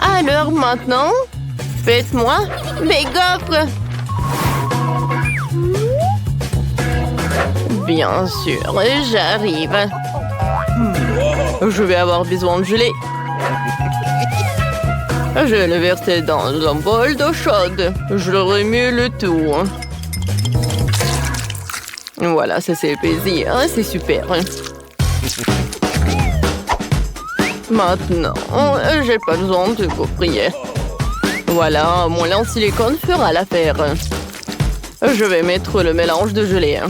Alors maintenant, faites-moi des gaufres. Bien sûr, j'arrive. Je vais avoir besoin de gelée. Je vais le verser dans un bol d'eau chaude. Je le remue le tout. Voilà, ça c'est plaisir. C'est super. Maintenant, j'ai pas besoin de gaufrier. Voilà, mon lait en silicone fera l'affaire. Je vais mettre le mélange de gelée.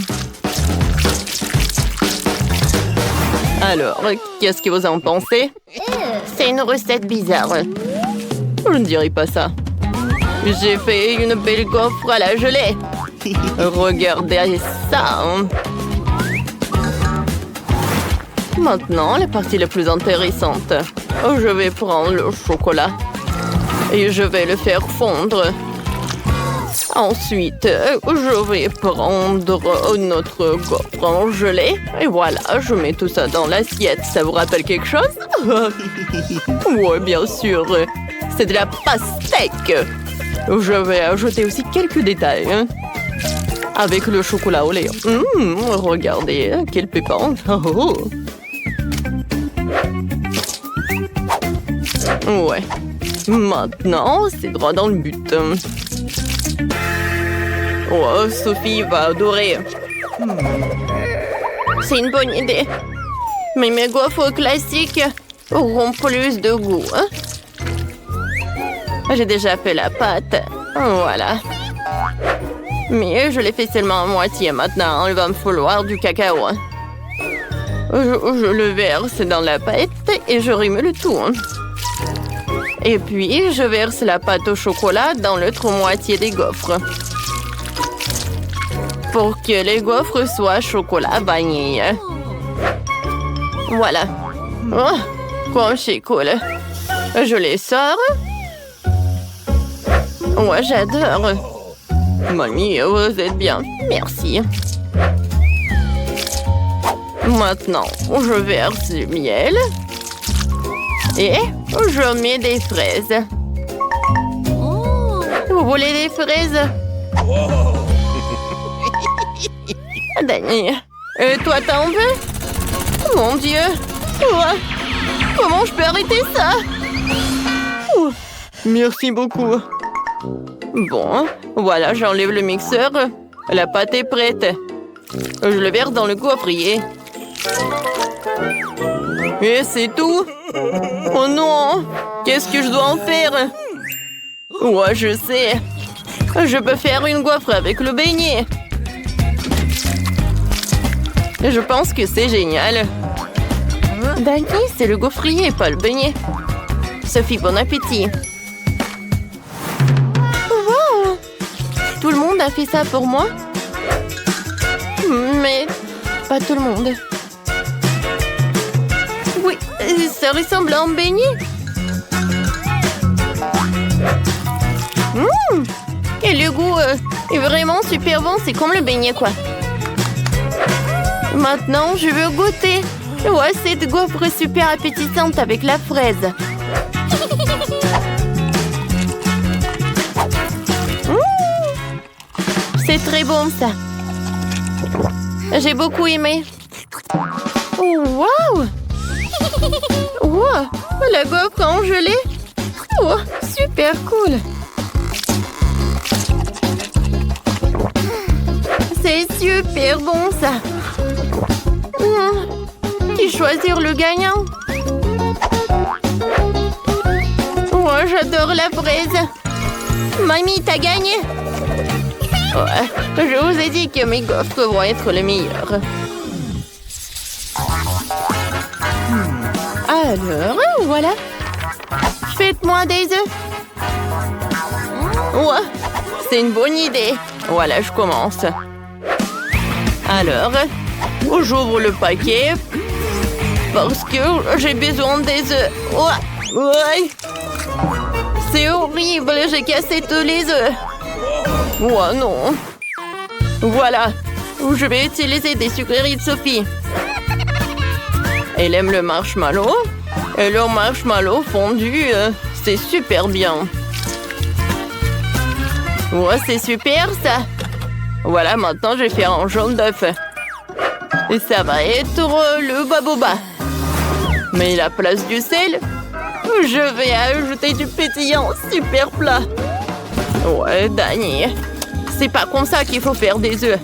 Alors, qu'est-ce que vous en pensez? C'est une recette bizarre. Je ne dirais pas ça. J'ai fait une belle gaufre à la gelée. Regardez ça. Maintenant, la partie la plus intéressante. Je vais prendre le chocolat et je vais le faire fondre. Ensuite, je vais prendre notre gaufre en gelée. Et voilà, je mets tout ça dans l'assiette. Ça vous rappelle quelque chose? Oui, bien sûr. C'est de la pastèque. Je vais ajouter aussi quelques détails. Avec le chocolat au lait. Regardez, quel pépin. Oh. Ouais. Maintenant, c'est droit dans le but. Oh, Sophie va adorer. C'est une bonne idée. Mais mes gaufres classiques auront plus de goût. J'ai déjà fait la pâte. Voilà. Mais je l'ai fait seulement à moitié maintenant. Il va me falloir du cacao. Je le verse dans la pâte et je remue le tout. Et puis, je verse la pâte au chocolat dans l'autre moitié des gaufres. Pour que les gaufres soient chocolat vanille. Voilà. Oh, comme c'est cool. Je les sors. Ouais, j'adore. Mamie, vous êtes bien. Merci. Maintenant, je verse du miel. Et je mets des fraises. Vous voulez des fraises? Danny, toi t'en veux? Mon Dieu! Ouais. Comment je peux arrêter ça? Merci beaucoup. Bon, voilà, j'enlève le mixeur. La pâte est prête. Je le verse dans le gaufrier. Et c'est tout? Oh non! Qu'est-ce que je dois en faire? Ouais, je sais. Je peux faire une gaufre avec le beignet. Je pense que c'est génial. Danny, c'est le gaufrier, pas le beignet. Sophie, bon appétit. Wow! Tout le monde a fait ça pour moi? Mais pas tout le monde. Oui, ça ressemble à un beignet. Et le goût est vraiment super bon. C'est comme le beignet, quoi. Maintenant, je veux goûter. Ouais, cette gaufre super appétissante avec la fraise. C'est très bon, ça. J'ai beaucoup aimé. Oh, wow! Wow! La gaufre en gelée. Oh, super cool. C'est super bon, ça. Qui choisir le gagnant? Oh, j'adore la fraise. Mamie, t'as gagné. Ouais, je vous ai dit que mes gaufres vont être les meilleures. Alors, voilà. Faites-moi des œufs. Ouais, c'est une bonne idée. Voilà, je commence. Alors, j'ouvre le paquet parce que j'ai besoin des œufs. Ouais. C'est horrible, j'ai cassé tous les œufs. Oh non. Voilà, je vais utiliser des sucreries de Sophie. Elle aime le marshmallow. Et le marshmallow fondu, c'est super bien. Ouais, c'est super ça. Voilà, maintenant je vais faire un jaune d'œuf. Et ça va être le baboba. Mais la place du sel, je vais ajouter du pétillant, super plat. Ouais, Dani, c'est pas comme ça qu'il faut faire des œufs.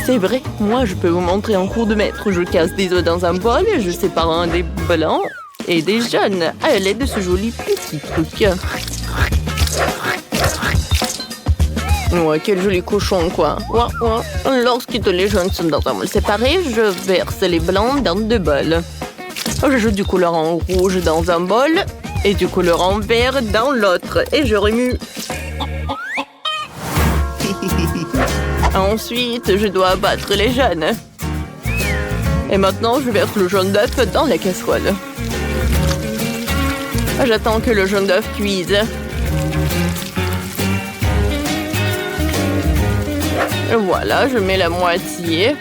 C'est vrai, moi je peux vous montrer en cours de maître. Je casse des œufs dans un bol, je sépare un des blancs et des jaunes à l'aide de ce joli petit truc. Ouais, quel joli cochon, quoi. Ouais, ouais. Lorsque tous les jaunes sont dans un bol séparé, je verse les blancs dans 2 bols. J'ajoute du colorant rouge dans un bol et du colorant vert dans l'autre. Et je remue. Ensuite, je dois abattre les jaunes. Et maintenant, je verse le jaune d'œuf dans la casserole. J'attends que le jaune d'œuf cuise. Voilà, je mets la moitié.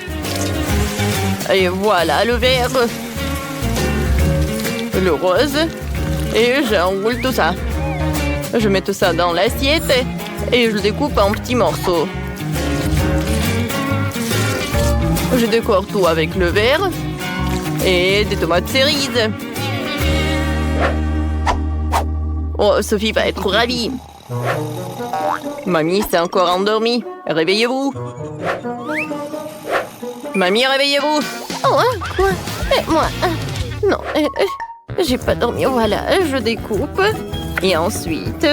Et voilà le vert. Le rose. Et j'enroule tout ça. Je mets tout ça dans l'assiette et je le découpe en petits morceaux. Je décore tout avec le vert et des tomates cerises. Oh, Sophie va être ravie. Mamie s'est encore endormie. Réveillez-vous. Mamie, réveillez-vous. Oh, hein, quoi? Moi, non, j'ai pas dormi. Voilà, je découpe. Et ensuite,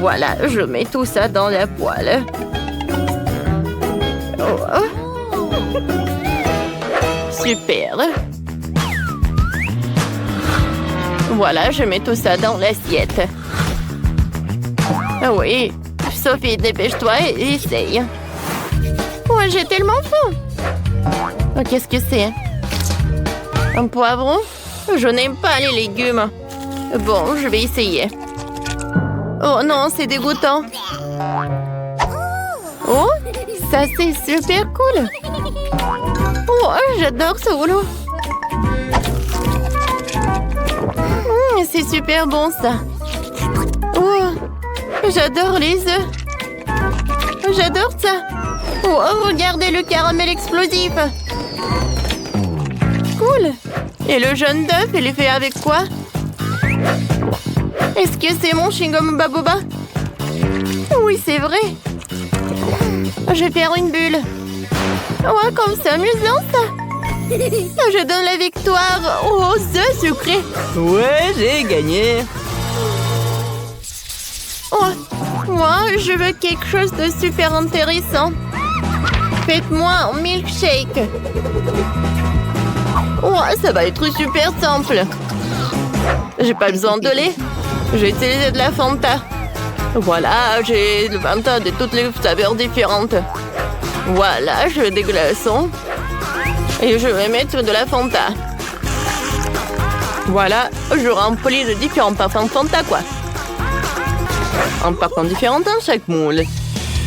voilà, je mets tout ça dans la poêle. Oh. Super. Voilà, je mets tout ça dans l'assiette. Ah oui, Sophie, dépêche-toi et essaye. Ouais, j'ai tellement faim. Oh, qu'est-ce que c'est? Un poivron? Je n'aime pas les légumes. Bon, je vais essayer. Oh non, c'est dégoûtant. Oh, ça c'est super cool. Oh, j'adore ce rouleau. C'est super bon ça. Oh, j'adore les œufs. J'adore ça. Oh, regardez le caramel explosif. Cool. Et le jaune d'œuf, il est fait avec quoi? Est-ce que c'est mon chewing-gum baboba? Oui, c'est vrai. Je vais faire une bulle. Ouais, comme c'est amusant ça. Je donne la victoire aux œufs sucrés. Ouais, j'ai gagné. Oh, moi, je veux quelque chose de super intéressant. Faites-moi un milkshake. Ouais, ça va être super simple. J'ai pas besoin de lait. J'ai utilisé de la Fanta. Voilà, j'ai le Fanta de toutes les saveurs différentes. Voilà, je veux des glaçons. Et je vais mettre de la Fanta. Voilà, je remplis de différents parfums Fanta, quoi. Un parfum différent dans chaque moule.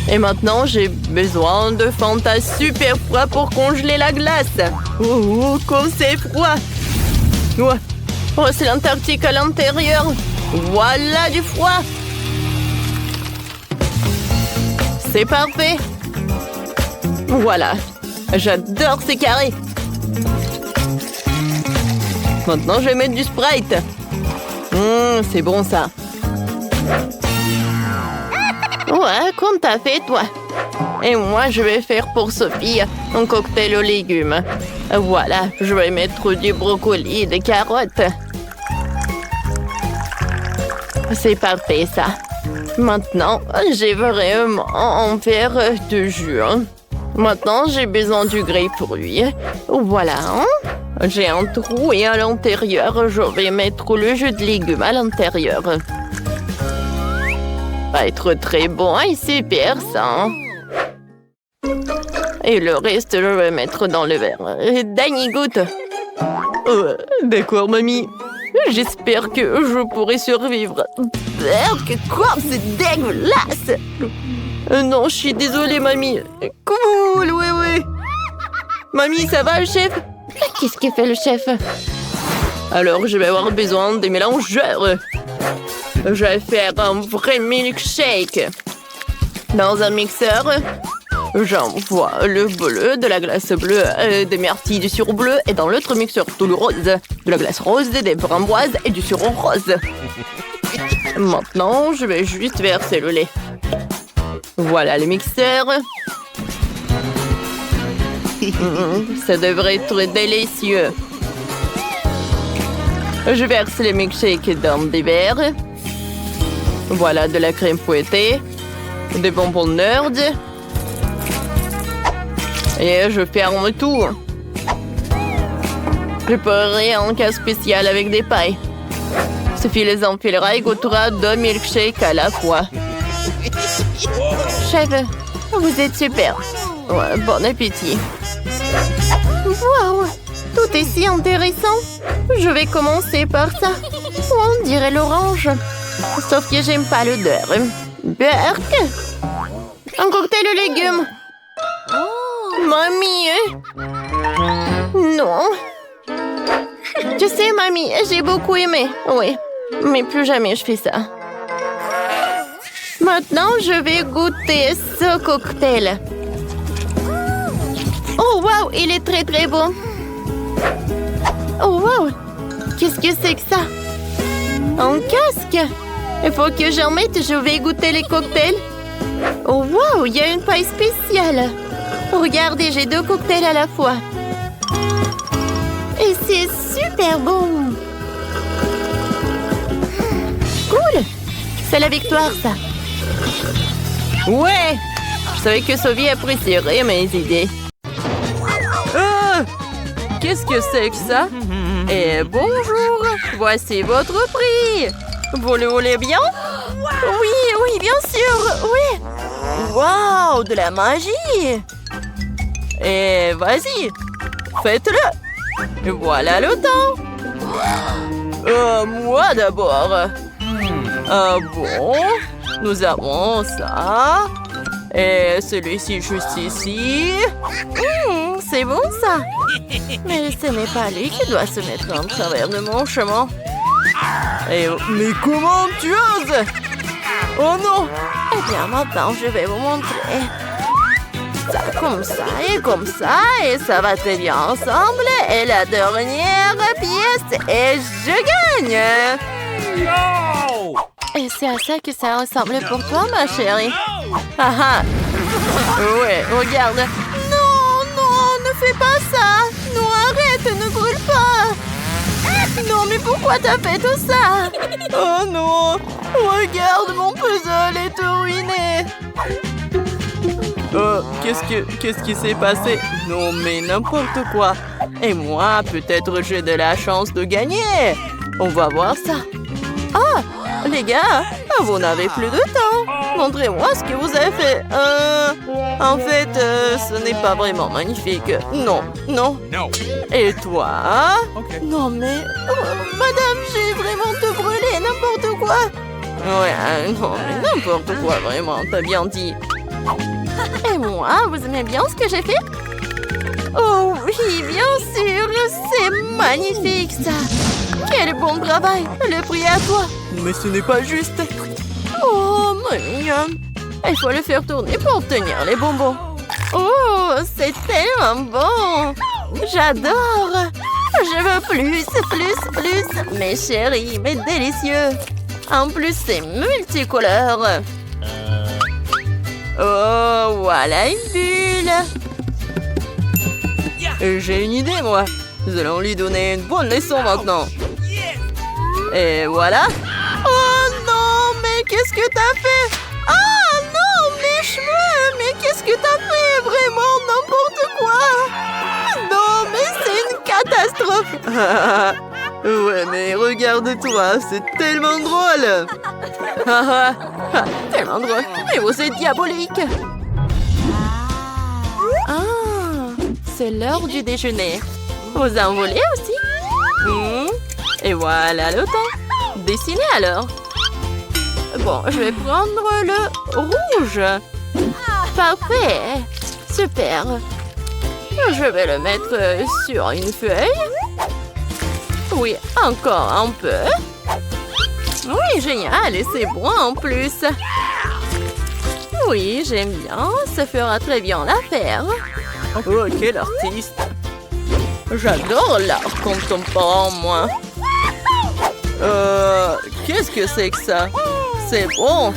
Et maintenant, j'ai besoin de Fanta super froid pour congeler la glace. Oh, comme c'est froid. Ouais. Oh, c'est l'Antarctique à l'intérieur. Voilà du froid. C'est parfait. Voilà. J'adore ces carrés. Maintenant, je vais mettre du Sprite. C'est bon, ça. Ouais, comme t'as fait, toi. Et moi, je vais faire pour Sophie un cocktail aux légumes. Voilà, je vais mettre du brocoli et des carottes. C'est parfait, ça. Maintenant, j'ai vraiment un verre de jus. Maintenant, j'ai besoin du grapefruit. Voilà. J'ai un trou et à l'intérieur, je vais mettre le jus de légumes à l'intérieur. Va être très bon et super, ça. Et le reste, je vais mettre dans le verre. Dani, goûte. D'accord, mamie. J'espère que je pourrai survivre. Quoi? C'est dégueulasse! Non, je suis désolée, mamie. Cool, oui. Mamie, ça va, le chef? Qu'est-ce que fait le chef? Alors, je vais avoir besoin des mélangeurs. Je vais faire un vrai milkshake. Dans un mixeur, j'envoie le bleu, de la glace bleue, des myrtilles, du sirop bleu. Et dans l'autre mixeur, tout le rose, de la glace rose, des framboises et du sirop rose. Maintenant, je vais juste verser le lait. Voilà le mixeur. Ça devrait être délicieux. Je verse les milkshakes dans des verres. Voilà de la crème fouettée, des bonbons Nerd. Et je ferme tout. Je ferai un cas spécial avec des pailles. Sophie les enfilera et goûtera 2 milkshakes à la fois. Chef, vous êtes super. Ouais, bon appétit. Waouh, tout est si intéressant. Je vais commencer par ça. On dirait l'orange. Sauf que j'aime pas l'odeur. Berk. Un cocktail de légumes. Mamie. Non. Tu sais, mamie, j'ai beaucoup aimé. Oui, mais plus jamais je fais ça. Maintenant, je vais goûter ce cocktail. Oh, wow, il est très, très beau. Oh, wow, qu'est-ce que c'est que ça? Un casque? Il faut que j'en mette, je vais goûter les cocktails. Oh, wow, il y a une paille spéciale. Regardez, j'ai 2 cocktails à la fois. Et c'est super bon. Cool. C'est la victoire, ça. Ouais! Je savais que Sophie apprécierait mes idées. Qu'est-ce que c'est que ça? Et bonjour! Voici votre prix! Vous le voulez bien? Oui, oui, bien sûr, oui. Wow! De la magie! Et vas-y! Faites-le! Voilà le temps! Moi d'abord! Ah bon? Nous avons ça. Et celui-ci juste ici. C'est bon ça. Mais ce n'est pas lui qui doit se mettre en travers de mon chemin. Et, mais comment tu oses? Oh non! Eh bien maintenant je vais vous montrer. Ça comme ça et ça va très bien ensemble. Et la dernière pièce et je gagne. No! Et c'est à ça que ça ressemble pour toi, ma chérie. Ah ah! Ouais, regarde! Non, non, ne fais pas ça! Non, arrête, ne brûle pas! Non, mais pourquoi t'as fait tout ça? Oh non! Regarde, mon puzzle est tout ruiné! Oh, qu'est-ce qui s'est passé? Non, mais n'importe quoi! Et moi, peut-être j'ai de la chance de gagner! On va voir ça! Ah! Les gars, vous n'avez plus de temps. Montrez-moi ce que vous avez fait. En fait, ce n'est pas vraiment magnifique. Non, non. No. Et toi? Okay. Non mais... madame, j'ai vraiment te brûlé, n'importe quoi. Ouais, non, mais n'importe quoi, vraiment, t'as bien dit. Et moi, vous aimez bien ce que j'ai fait? Oh oui, bien sûr, c'est magnifique ça. Quel bon travail, le prix est à toi. Mais ce n'est pas juste. Oh, mamie, il faut le faire tourner pour obtenir les bonbons. Oh, c'est tellement bon. J'adore. Je veux plus, plus, plus. Mes chéris, mes délicieux. En plus, c'est multicolore. Oh, voilà une bulle. J'ai une idée, moi. Nous allons lui donner une bonne leçon maintenant. Et voilà. Oh non, mais qu'est-ce que t'as fait? Oh non, mes cheveux. Mais qu'est-ce que t'as fait? Vraiment n'importe quoi. Non, mais c'est une catastrophe. Ouais, mais regarde-toi, c'est tellement drôle. Tellement drôle. Mais vous êtes diabolique. Ah, c'est l'heure du déjeuner. Vous en voulez aussi? Et voilà le temps. Dessinez alors. Bon, je vais prendre le rouge. Parfait. Super. Je vais le mettre sur une feuille. Oui, encore un peu. Oui, génial, et c'est bon en plus. Oui, j'aime bien, ça fera très bien l'affaire. Oh, quel artiste! J'adore l'art contemporain, moi. Qu'est-ce que c'est que ça? C'est bon.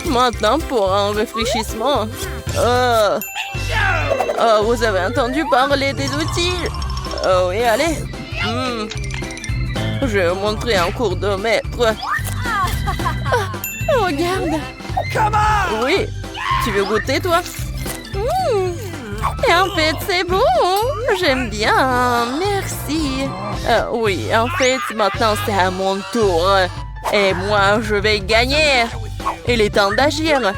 Maintenant pour un rafraîchissement. Vous avez entendu parler des outils? Oh oui, allez. Je vais vous montrer un cours de maître. Regarde. Oui. Tu veux goûter, toi? Et en fait, c'est bon. J'aime bien. Merci. Oui, en fait, maintenant c'est à mon tour. Et moi, je vais gagner. Il est temps d'agir.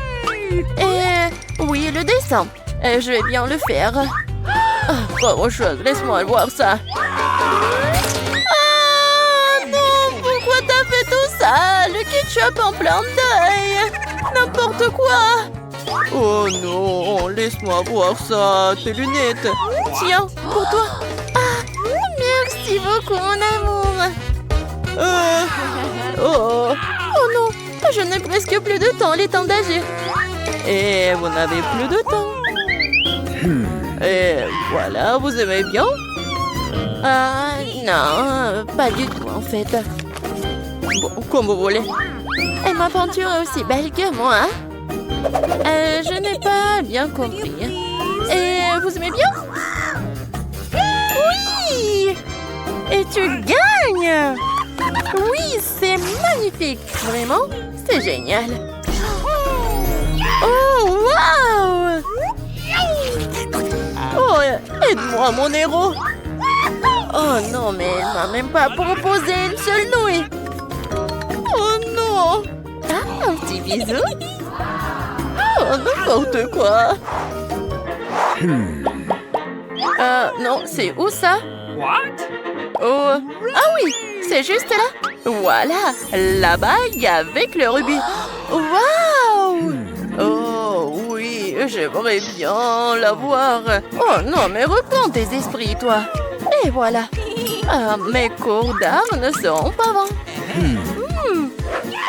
Oui, le dessin. Je vais bien le faire. Pas autre chose, laisse-moi voir ça. Ah non, pourquoi t'as fait tout ça? Le ketchup en plein d'œil. N'importe quoi. Oh non, laisse-moi voir ça, tes lunettes. Tiens, pour toi. Ah, merci beaucoup, mon amour. Oh non, je n'ai presque plus de temps, il est temps d'agir. Et vous n'avez plus de temps. Et voilà, vous aimez bien? Non, pas du tout en fait. Bon, comme vous voulez. Et ma peinture est aussi belle que moi. Je n'ai pas bien compris. Et vous aimez bien? Oui! Et tu gagnes! Oui, c'est magnifique! Vraiment, c'est génial! Oh, wow! Oh, aide-moi, mon héros! Oh non, mais elle m'a même pas proposé une seule nouille! Oh non! Ah, un petit bisou! Oh, n'importe quoi! Non, c'est où ça? What? Oh, ah oui, c'est juste là. Voilà, la bague avec le rubis. Waouh! Oh, oui, j'aimerais bien l'avoir. Oh non, mais reprends tes esprits, toi. Et voilà. Mes cours d'art ne seront pas vains.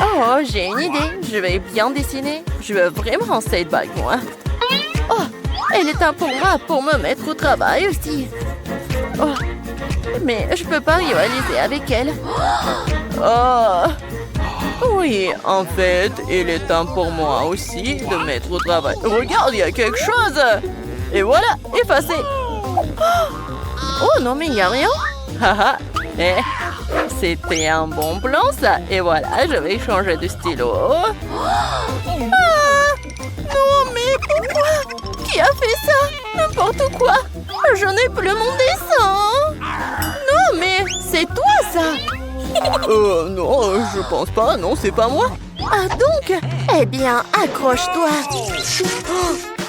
Oh, j'ai une idée. Je vais bien dessiner. Je veux vraiment cette bague, moi. Oh, elle est temps pour moi pour me mettre au travail aussi. Oh, mais je peux pas rivaliser avec elle. Oh, oui, en fait, il est temps pour moi aussi de mettre au travail. Regarde, il y a quelque chose. Et voilà, effacé. Oh non, mais il n'y a rien. Haha, c'était un bon plan, ça. Et voilà, je vais changer de stylo. Ah, non, mais pourquoi? Qui a fait ça? N'importe quoi. Je n'ai plus mon dessin. Non, mais c'est toi, ça. Non, je pense pas. Non, c'est pas moi. Ah donc? Eh bien, accroche-toi.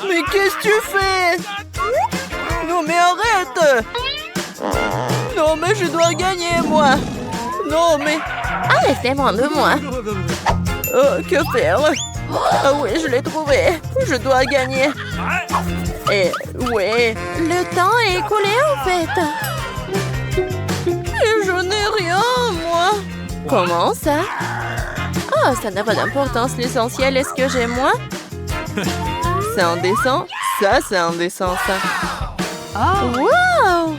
Mais qu'est-ce que tu fais? Non, mais arrête. Non, mais je dois gagner, moi. Non, mais... Arrêtez-moi de moi. Que faire? Ah oui, je l'ai trouvé. Je dois gagner. Et ouais. Le temps est écoulé, en fait. Et je n'ai rien, moi. Comment ça? Oh, ça n'a pas d'importance. L'essentiel est ce que j'ai, moi. C'est un dessin? Ça, c'est un dessin, ça. Wow!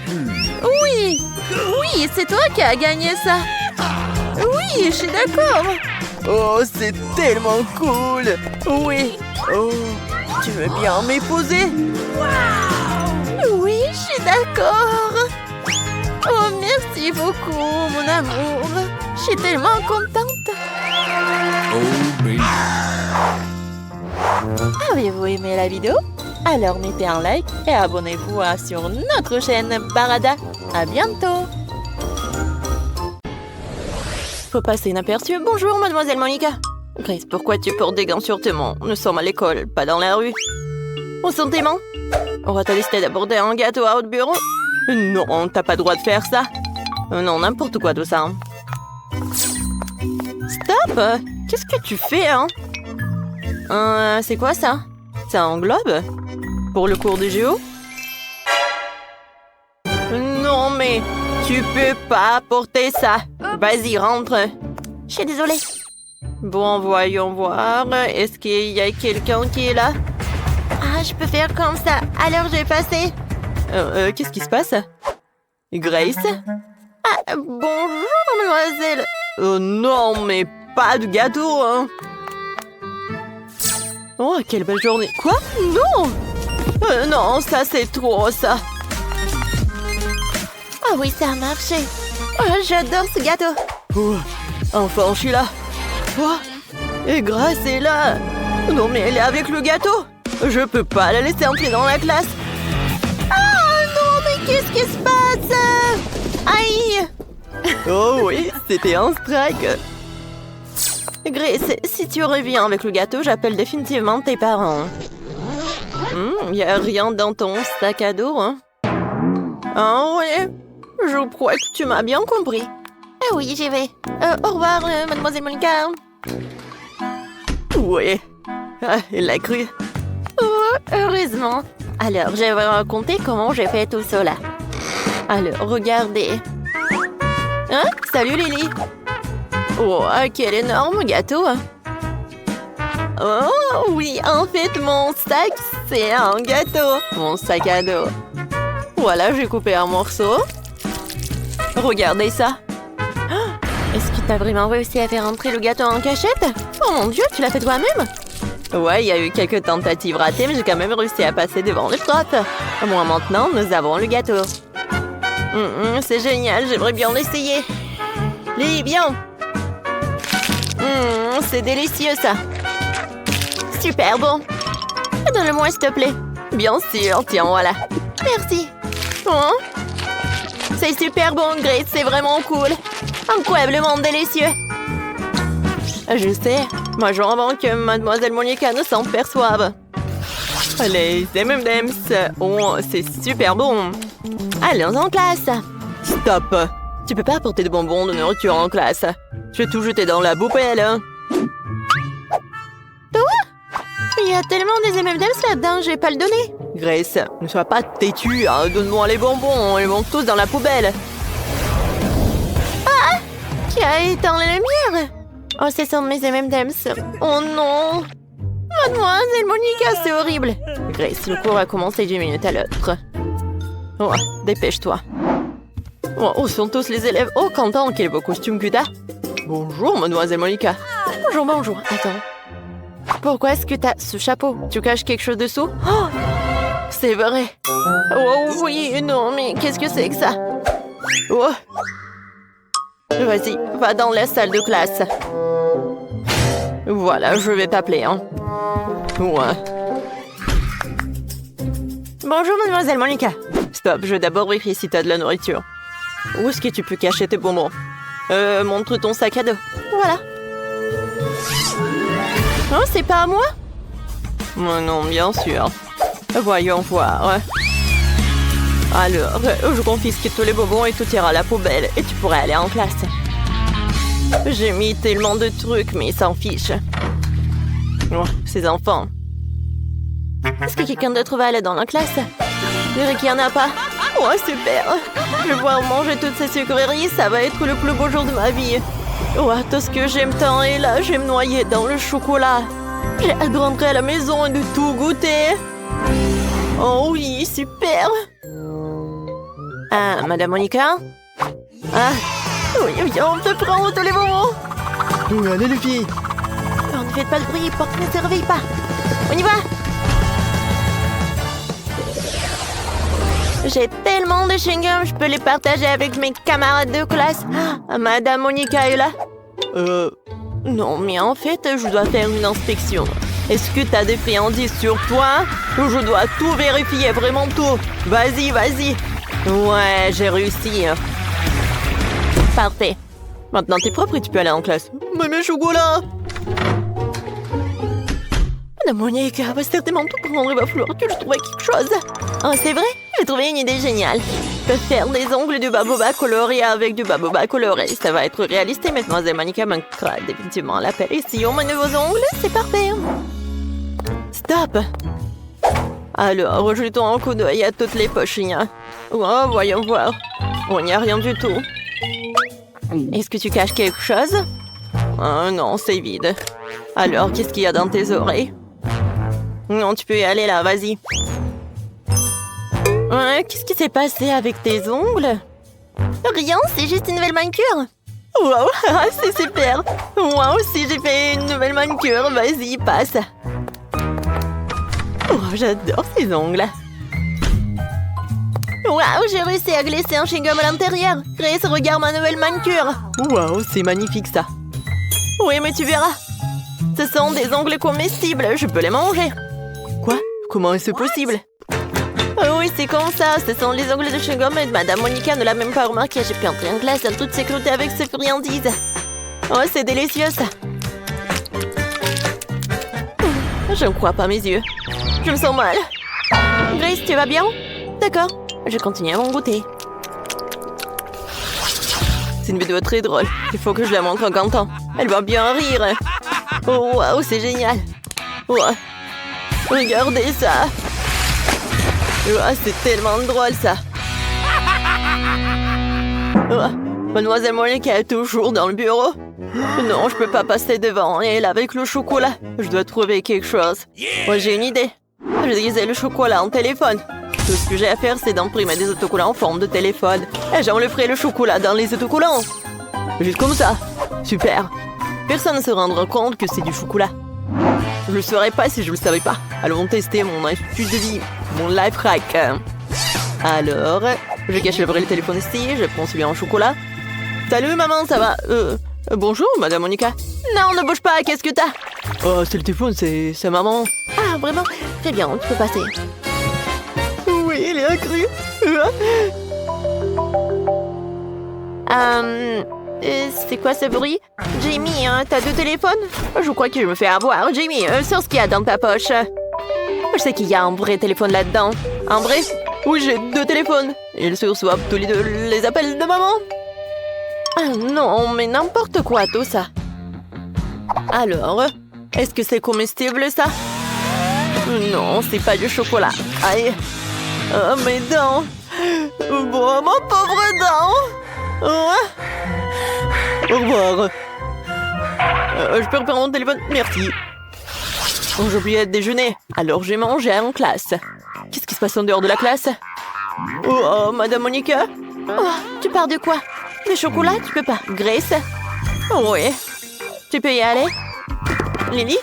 Oui! Oui, c'est toi qui as gagné ça. Oui, je suis d'accord. Oh, c'est tellement cool. Oui. Oh, tu veux bien m'épouser? Oui, je suis d'accord. Oh, merci beaucoup, mon amour. Je suis tellement contente. Oh, baby. Avez-vous aimé la vidéo? Alors mettez un like et abonnez-vous sur notre chaîne Barada. À bientôt! Faut passer inaperçu. Bonjour, mademoiselle Monica. Grace, pourquoi tu portes des gants sur tes mains? Nous sommes à l'école, pas dans la rue. Où sont tes mains? On va te décider d'aborder un gâteau à haut bureau. Non, t'as pas le droit de faire ça. Non, n'importe quoi tout ça. Stop! Qu'est-ce que tu fais, hein? C'est quoi ça? C'est un globe? Pour le cours de géo? Non, mais Tu peux pas porter ça. Vas-y, rentre. Je suis désolée. Bon, voyons voir. Est-ce qu'il y a quelqu'un qui est là? Ah, je peux faire comme ça. Alors, je vais passer. Qu'est-ce qui se passe? Grace? Ah, bonjour, mademoiselle. Oh non, mais pas de gâteau, hein? Oh, quelle belle journée. Quoi? Non! Non, ça c'est trop, ça. Ah oui, ça a marché. Oh, j'adore ce gâteau. Oh, enfin, je suis là. Quoi? Et Grace est là. Non, mais elle est avec le gâteau. Je peux pas la laisser entrer dans la classe. Ah non, mais qu'est-ce qui se passe? Aïe! Oh oui, c'était un strike. Grace, si tu reviens avec le gâteau, j'appelle définitivement tes parents. Y a rien dans ton sac à dos, hein? Ah ouais? Je crois que tu m'as bien compris. Ah oui, j'y vais. Au revoir, mademoiselle Monica. Ouais. Ah, elle l'a cru. Oh, heureusement. Alors, je vais vous raconter comment j'ai fait tout cela. Alors, regardez. Hein? Salut, Lily. Oh, quel énorme gâteau. Oh, oui, en fait, mon sac, c'est un gâteau. Mon sac à dos. Voilà, j'ai coupé un morceau. Regardez ça. Est-ce que tu as vraiment réussi à faire entrer le gâteau en cachette? Oh mon Dieu, tu l'as fait toi-même? Ouais, il y a eu quelques tentatives ratées, mais j'ai quand même réussi à passer devant le prof. Moi, maintenant, nous avons le gâteau. C'est génial, j'aimerais bien l'essayer. Lily, viens. C'est délicieux, ça. Super bon. Donne-le-moi, s'il te plaît. Bien sûr, tiens, voilà. Merci. Oh. C'est super bon, Grace, c'est vraiment cool. Incroyablement délicieux. Je sais, moi j'en avant que mademoiselle Monica ne s'en perçoive. Les M&M's, oh, c'est super bon. Allons en classe. Stop. Tu peux pas apporter de bonbons, de nourriture en classe. Je vais tout jeter dans la poubelle. Toi? Il y a tellement des M&M's là-dedans, je vais pas le donner. Grace, ne sois pas têtue, hein. Donne-moi les bonbons, ils vont tous dans la poubelle. Ah! Qui a éteint les lumières? Oh, ce sont mes M&M's. Oh non! Mademoiselle Monica, c'est horrible. Grace, le cours a commencé d'une minute à l'autre. Oh, dépêche-toi. Oh, où sont tous les élèves? Oh, Quentin, quel beau costume que t'as. Bonjour, mademoiselle Monica. Bonjour, bonjour. Attends. Pourquoi est-ce que t'as ce chapeau? Tu caches quelque chose dessous? Oh! C'est vrai. Oh oui, non, mais qu'est-ce que c'est que ça? Oh. Vas-y, va dans la salle de classe. Voilà, je vais t'appeler, hein. Ouais. Bonjour, mademoiselle Monica. Stop, je vais d'abord vérifier si t'as de la nourriture. Où est-ce que tu peux cacher tes bonbons? Montre ton sac à dos. Voilà. Oh, c'est pas à moi? Non, bien sûr. Voyons voir. Alors, je confisque tous les bonbons et tout ira à la poubelle et tu pourrais aller en classe. J'ai mis tellement de trucs, mais ils s'en fichent. Oh, ces enfants. Est-ce que quelqu'un d'autre va aller dans la classe? Je dirais qu'il n'y en a pas. Oh, super. Je vais pouvoir manger toutes ces sucreries, ça va être le plus beau jour de ma vie. Oh, tout ce que j'aime tant est là, je vais me noyer dans le chocolat. J'ai hâte de rentrer à la maison et de tout goûter. Oh oui, super. Ah, madame Monica? Ah, oui, on te prend tous les bonbons. Allez les filles. Oh, ne faites pas de bruit, porte ne se réveille pas. On y va? J'ai tellement de chewing-gum, je peux les partager avec mes camarades de classe. Ah, madame Monica est là? Non, mais en fait, je dois faire une inspection. Est-ce que t'as des friandises sur toi? Je dois tout vérifier, vraiment tout. Vas-y, vas-y. Ouais, j'ai réussi. Parfait. Maintenant, t'es propre et tu peux aller en classe. Mais mes chocolats! Madame Monica va certainement tout prendre, il va falloir que je trouve quelque chose. Oh, c'est vrai? J'ai trouvé une idée géniale. Je peux faire des ongles de baboba colorés avec du baboba coloré. Ça va être réaliste et mademoiselle Monica manquera définitivement l'appel. Et si on met de nouveaux ongles, c'est parfait. Stop! Alors, jetons un coup d'œil à toutes les poches. Oh, voyons voir. Oh, il n'y a rien du tout. Est-ce que tu caches quelque chose? Oh, non, c'est vide. Alors, qu'est-ce qu'il y a dans tes oreilles? Non, tu peux y aller là, vas-y. Qu'est-ce qui s'est passé avec tes ongles? Rien, c'est juste une nouvelle manucure. Wow, c'est super. Moi aussi, j'ai fait une nouvelle manucure. Vas-y, passe. Oh, j'adore ces ongles. Waouh, j'ai réussi à glisser un chewing-gum à l'intérieur. Grace, regarde ma nouvelle manucure. Wow, c'est magnifique ça. Oui, mais tu verras. Ce sont des ongles comestibles. Je peux les manger. Quoi? Comment est-ce possible? Oh oui, c'est comme ça. Ce sont les ongles de chewing-gum et Madame Monica ne l'a même pas remarqué. J'ai pu entrer en classe en toute sécurité avec ces friandises. Oh, c'est délicieux ça. Je ne crois pas mes yeux. Je me sens mal. Grace, tu vas bien? D'accord. Je continue à m'en goûter. C'est une vidéo très drôle. Il faut que je la montre à Quentin. Elle va bien rire. Oh, waouh, c'est génial. Oh, regardez ça. Oh, c'est tellement drôle, ça. Oh, Mademoiselle Monica est toujours dans le bureau. Non, je peux pas passer devant elle avec le chocolat. Je dois trouver quelque chose. Moi, j'ai une idée. Je disais le chocolat en téléphone. Tout ce que j'ai à faire, c'est d'imprimer des autocollants en forme de téléphone. Et j'enlèverai le chocolat dans les autocollants. Juste comme ça. Super. Personne ne se rendra compte que c'est du chocolat. Je le saurais pas si je le savais pas. Allons tester mon astuce de vie. Mon life hack. Alors, je cache le vrai téléphone ici. Je prends celui en chocolat. Salut maman, ça va? Bonjour Madame Monica. Non, ne bouge pas, qu'est-ce que t'as? Oh, c'est le téléphone, c'est maman. Ah, vraiment? Très bien, tu peux passer. Oui, il est accru. C'est quoi ce bruit? Jamie, t'as deux téléphones? Je crois que je me fais avoir. Jamie, sors ce qu'il y a dans ta poche. Je sais qu'il y a un vrai téléphone là-dedans. Un vrai? Oui, j'ai deux téléphones. Ils se reçoivent tous les deux les appels de maman. Ah non, mais n'importe quoi tout ça. Alors, est-ce que c'est comestible ça? Non, c'est pas du chocolat. Aïe. Oh, mes dents. Bon, mon pauvre dent. Au revoir. Je peux reprendre mon téléphone? Merci. Oh, j'ai oublié de déjeuner. Alors j'ai mangé en classe. Qu'est-ce qui se passe en dehors de la classe? Oh, Madame Monica? Oh, tu pars de quoi? Le chocolat, tu peux pas. Grace? Oui. Tu peux y aller? Lily?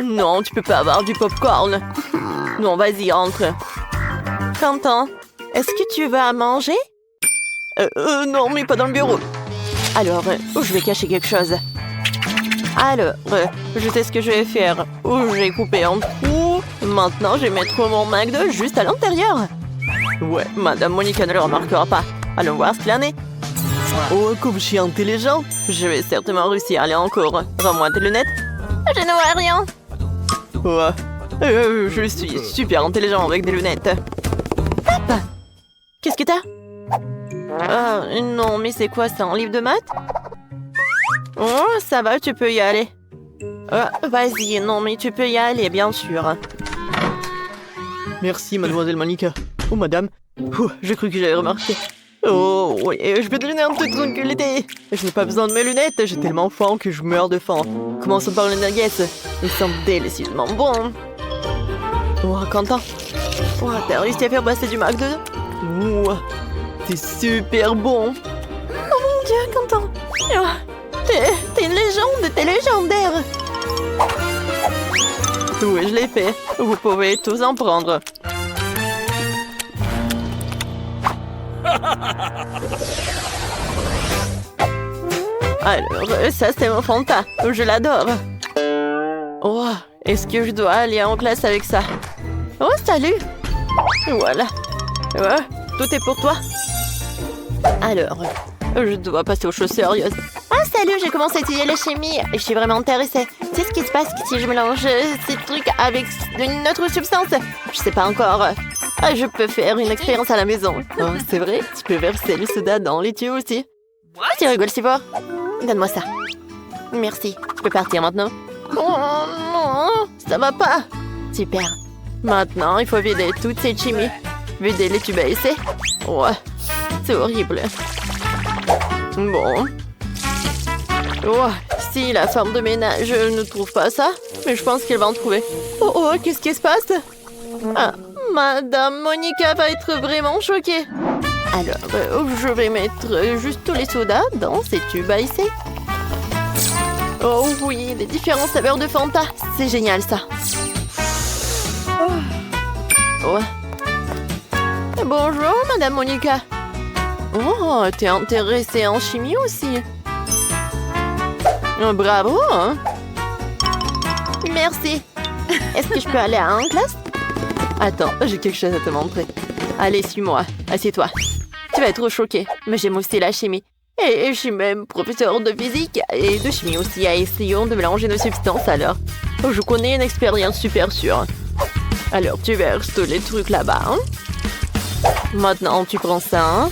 Non, tu peux pas avoir du popcorn. Non, vas-y, entre. Quentin, est-ce que tu vas manger? Non, mais pas dans le bureau. Alors, je vais cacher quelque chose. Alors, je sais ce que je vais faire. J'ai coupé en trous. Maintenant, je vais mettre mon McDo juste à l'intérieur. Ouais, Madame Monica ne le remarquera pas. Allons voir ce qu'il en est. Oh, comme je suis intelligent, je vais certainement réussir à aller encore. Rends-moi tes lunettes. Je ne vois rien. Ouais. Je suis super intelligent avec des lunettes. Papa! Qu'est-ce que t'as? Ah, non, mais c'est quoi, c'est un livre de maths? Oh, ça va, tu peux y aller. Vas-y, non, mais tu peux y aller, bien sûr. Merci, Mademoiselle Monica. Oh, madame. J'ai cru que j'avais remarqué. Oh, oui, je vais te donner un petit tranquillité. Je n'ai pas besoin de mes lunettes, j'ai tellement faim que je meurs de faim. Commençons par les nuggets. Ils sont délicieusement bons. Oh, Quentin. Oh, t'as réussi à faire passer du McDo? Oh, c'est super bon. Oh mon Dieu, Quentin. Oh, t'es une légende, t'es légendaire. Oui, je l'ai fait. Vous pouvez tous en prendre. Alors, ça c'est mon Fanta. Je l'adore. Oh, est-ce que je dois aller en classe avec ça? Oh, salut. Voilà. Ouais, tout est pour toi. Alors, je dois passer aux choses sérieuses. Ah, salut, j'ai commencé à étudier la chimie. Je suis vraiment intéressée. Tu sais ce qui se passe si je mélange ces trucs avec une autre substance? Je sais pas encore. Je peux faire une expérience à la maison. Oh, c'est vrai? Tu peux verser le soda dans les tuyaux aussi. Tu rigoles si fort? Donne-moi ça. Merci. Tu peux partir maintenant. Oh non, ça va pas. Super. Maintenant, il faut vider toute cette chimie. Vider les tubes à essai. Ouais. C'est horrible. Bon. Oh, si la femme de ménage ne trouve pas ça, mais je pense qu'elle va en trouver. Oh, oh, qu'est-ce qui se passe? Ah, Madame Monica va être vraiment choquée. Alors, je vais mettre juste tous les sodas dans ces tubes à essai. Oh oui, les différentes saveurs de Fanta. C'est génial, ça. Oh. Bonjour, Madame Monica. Oh, t'es intéressée en chimie aussi. Oh, bravo, hein? Merci. Est-ce que je peux aller en classe? Attends, j'ai quelque chose à te montrer. Allez, suis-moi. Assieds-toi. Tu vas être choquée, mais j'aime aussi la chimie. Et je suis même professeur de physique et de chimie aussi. Essayons de mélanger nos substances alors. Je connais une expérience super sûre. Alors, tu verses tous les trucs là-bas. Hein? Maintenant, tu prends ça. Hein?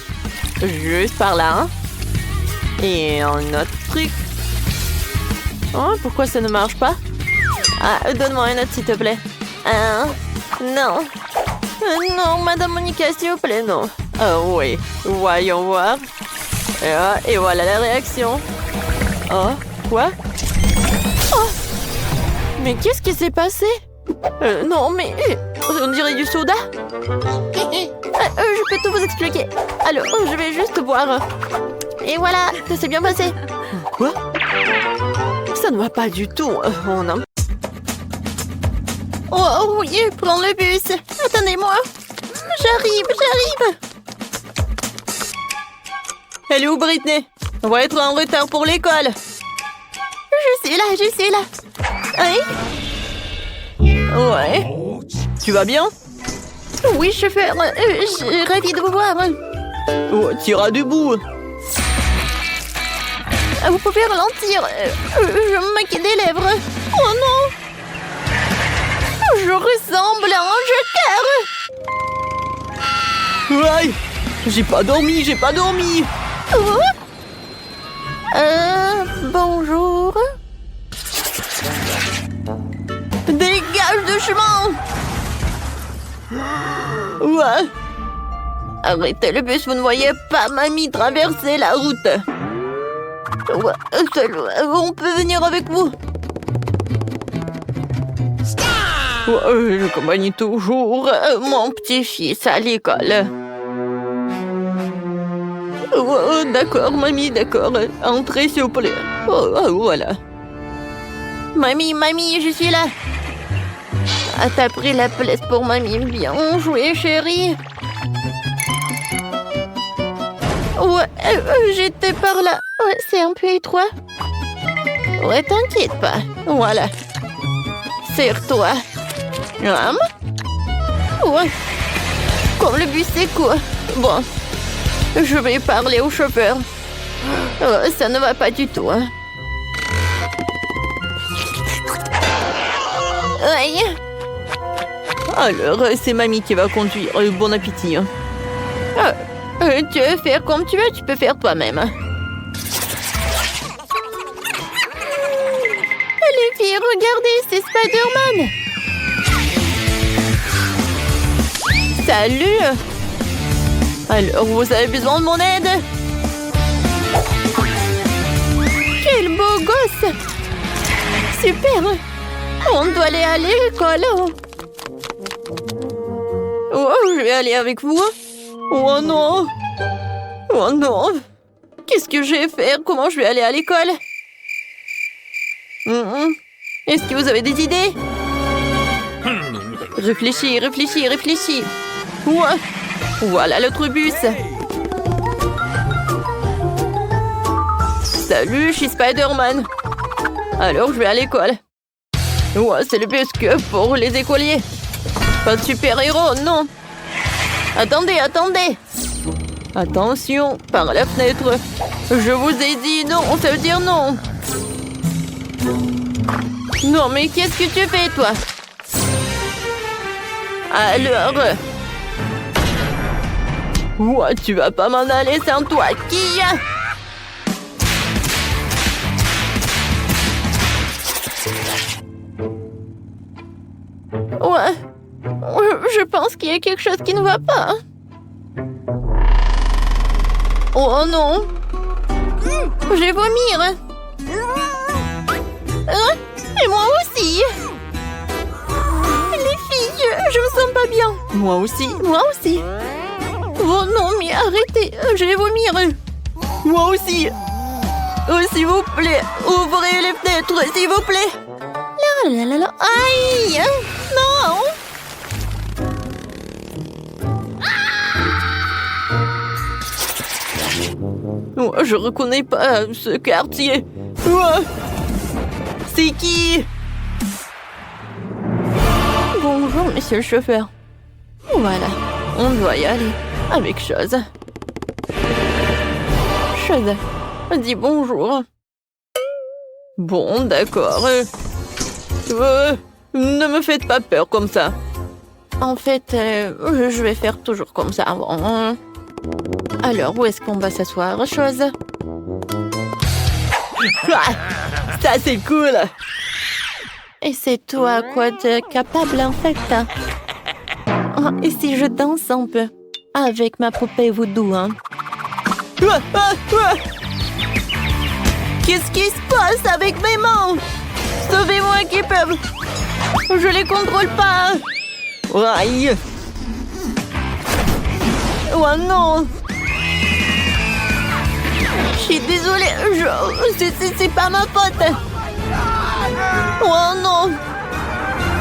Juste par là. Hein? Et un autre truc. Oh, pourquoi ça ne marche pas? Ah, donne-moi un autre, s'il te plaît. Non. Non, Madame Monica, s'il vous plaît, non. Oh oui, voyons voir. Et voilà la réaction. Oh, quoi? Oh, mais qu'est-ce qui s'est passé? Non, mais on dirait du soda. Je peux tout vous expliquer. Alors, je vais juste boire. Et voilà, ça s'est bien passé. Quoi? Ça ne va pas du tout. Oh oui, prends le bus. Attendez-moi. J'arrive. Elle est où, Britney? On va être en retard pour l'école. Je suis là. Hein? Ouais. Tu vas bien? Oui, chauffeur. Je suis ravie de vous voir. Oh, t'iras debout. Vous pouvez ralentir. Je me maquille des lèvres. Oh non! Je ressemble à un joker. Aïe! J'ai pas dormi. Oh? Bonjour. Dégage de chemin! Ouais. Arrêtez le bus, vous ne voyez pas mamie traverser la route. Ouais, on peut venir avec vous. J'accompagne toujours mon petit-fils à l'école. D'accord, mamie, d'accord. Entrez, s'il vous plaît. Voilà. Mamie, je suis là. Ah, t'as pris la place pour mamie. Bien joué, chérie. Ouais, j'étais par là. Ouais, c'est un peu étroit. Ouais, t'inquiète pas. Voilà. Serre-toi. Ouais. Comme le bus est court. Bon. Je vais parler au chauffeur. Oh, ça ne va pas du tout. Hein. Aïe. Alors, c'est mamie qui va conduire. Bon appétit. Hein. Tu veux faire comme tu veux, tu peux faire toi-même. Les filles, regardez, c'est Spider-Man. Salut. Alors, vous avez besoin de mon aide? Quel beau gosse. Super. On doit aller à l'école. Oh, je vais aller avec vous. Oh non. Qu'est-ce que je vais faire? Comment je vais aller à l'école? Est-ce que vous avez des idées? Réfléchis. Ouais. Voilà l'autre bus. Salut, je suis Spider-Man. Alors, je vais à l'école. Ouais, c'est le bus que pour les écoliers. Pas de super-héros, non. Attendez. Attention, par la fenêtre. Je vous ai dit non, ça veut dire non. Non, mais qu'est-ce que tu fais, toi? Alors... Ouais, tu vas pas m'en aller sans toi, qui? Ouais, je pense qu'il y a quelque chose qui ne va pas. Oh non! Je vais vomir! Et moi aussi! Les filles, je me sens pas bien! Moi aussi. Moi aussi! Oh non, mais arrêtez! Je vais vomir! Moi aussi. Oh, s'il vous plaît, ouvrez les fenêtres, s'il vous plaît. Là, là, là, là. Aïe! Non! Oh, je reconnais pas ce quartier. Oh, c'est qui? Bonjour, monsieur le chauffeur. Voilà, on doit y aller. Avec Chose. Chose, dis bonjour. Bon, d'accord. Ne me faites pas peur comme ça. En fait, je vais faire toujours comme ça. Bon. Alors, où est-ce qu'on va s'asseoir, Chose? Ah, ça, c'est cool. Et c'est toi à quoi t'es capable, en fait? Oh, et si je danse un peu? Avec ma poupée voodoo, hein? Ah, ah, ah. Qu'est-ce qui se passe avec mes mains? Sauvez-moi, Kipeb. Je les contrôle pas. Aïe. Oh non. Je suis désolée, c'est pas ma faute. Oh non.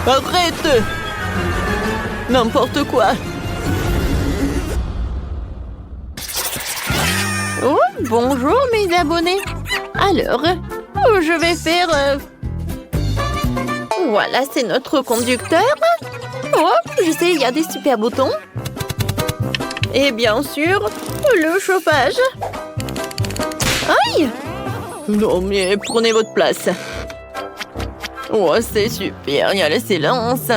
Arrête. N'importe quoi. Oh, bonjour mes abonnés. Alors, je vais faire... Voilà, c'est notre conducteur. Oh, je sais, il y a des super boutons. Et bien sûr, le chauffage. Aïe! Non, mais prenez votre place. Oh, c'est super, il y a le silence.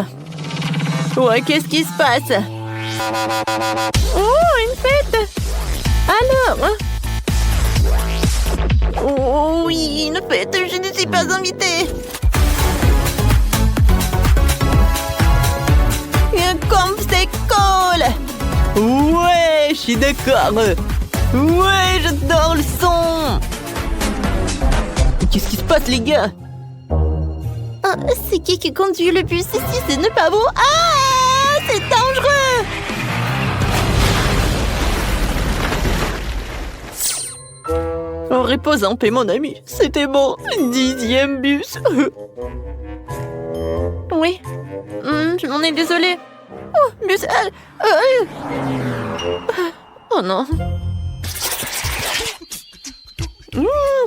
Oh, qu'est-ce qui se passe? Oh, une fête! Alors? Oh oui, une fête, je ne suis pas invitée. Comme c'est cool! Ouais, je suis d'accord. Ouais, j'adore le son. Qu'est-ce qui se passe, les gars? Ah, c'est qui conduit le bus ici? Ce n'est pas beau. Ah, c'est dangereux! Oh, repose en paix, mon ami. C'était mon 10e bus. Oui, je m'en ai désolée. Oh, bus... Oh non.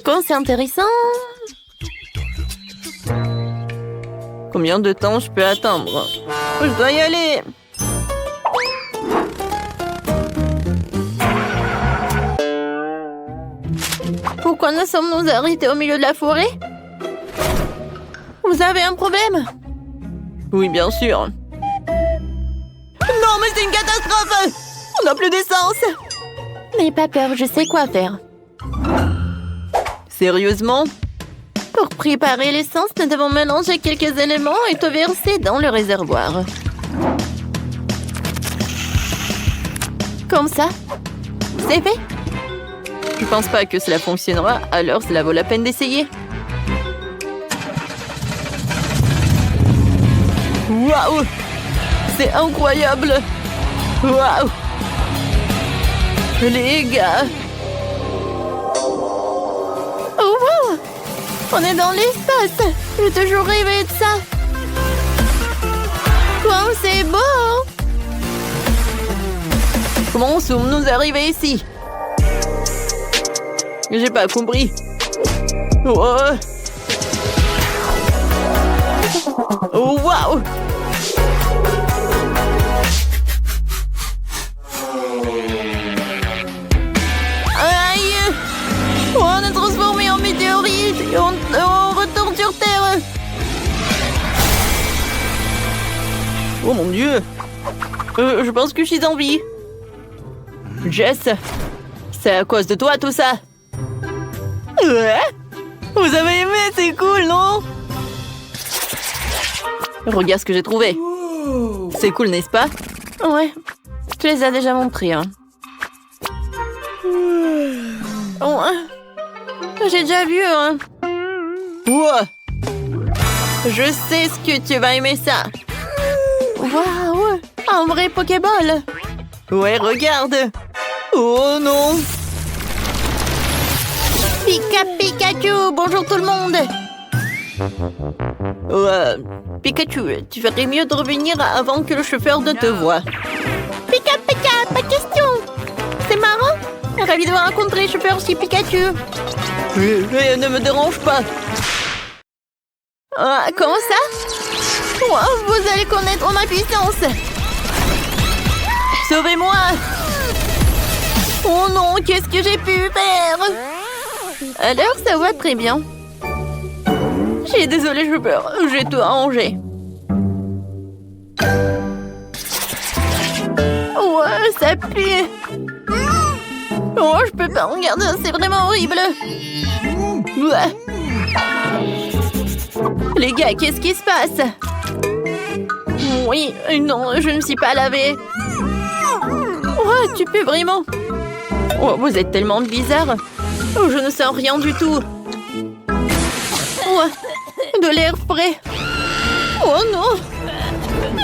Quand c'est intéressant. Combien de temps je peux attendre? Je dois y aller. Pourquoi nous sommes-nous arrêtés au milieu de la forêt? Vous avez un problème? Oui, bien sûr. Non, mais c'est une catastrophe! On n'a plus d'essence! N'ayez pas peur, je sais quoi faire. Sérieusement? Pour préparer l'essence, nous devons mélanger quelques éléments et tout verser dans le réservoir. Comme ça. C'est fait? Je pense pas que cela fonctionnera, alors cela vaut la peine d'essayer. Waouh! C'est incroyable! Waouh! Les gars! Oh wow! On est dans l'espace! J'ai toujours rêvé de ça! Comme c'est beau! Comment sommes-nous arrivés ici? J'ai pas compris. Oh! Oh, waouh! Aïe! On est transformé en météorite et on retourne sur Terre! Oh mon Dieu! Je pense que je suis en vie. Jess, c'est à cause de toi tout ça? Ouais? Vous avez aimé, c'est cool, non? Regarde ce que j'ai trouvé. C'est cool, n'est-ce pas? Ouais, tu les as déjà montrés, hein. Oh, j'ai déjà vu un. Ouah. Je sais ce que tu vas aimer ça. Waouh! Un vrai Pokéball! Ouais, regarde. Oh non. Pikachu! Bonjour tout le monde! Pikachu, tu ferais mieux de revenir avant que le chauffeur ne te voie. Pika, pas de question! C'est marrant! Ravi de rencontrer le chauffeur chez Pikachu! Ne me dérange pas. Ah, comment ça? Wow, vous allez connaître ma puissance! Sauvez-moi. Oh non, qu'est-ce que j'ai pu faire? Alors, ça va très bien. J'ai désolé, chauffeur. J'ai tout arrangé. Ouais, ça pue! Oh, je peux pas regarder, c'est vraiment horrible! Ouais. Les gars, qu'est-ce qui se passe? Oui, non, je ne me suis pas lavée. Oh, tu peux vraiment? Oh, vous êtes tellement bizarre. Oh, je ne sens rien du tout. Oh, de l'air frais. Oh non!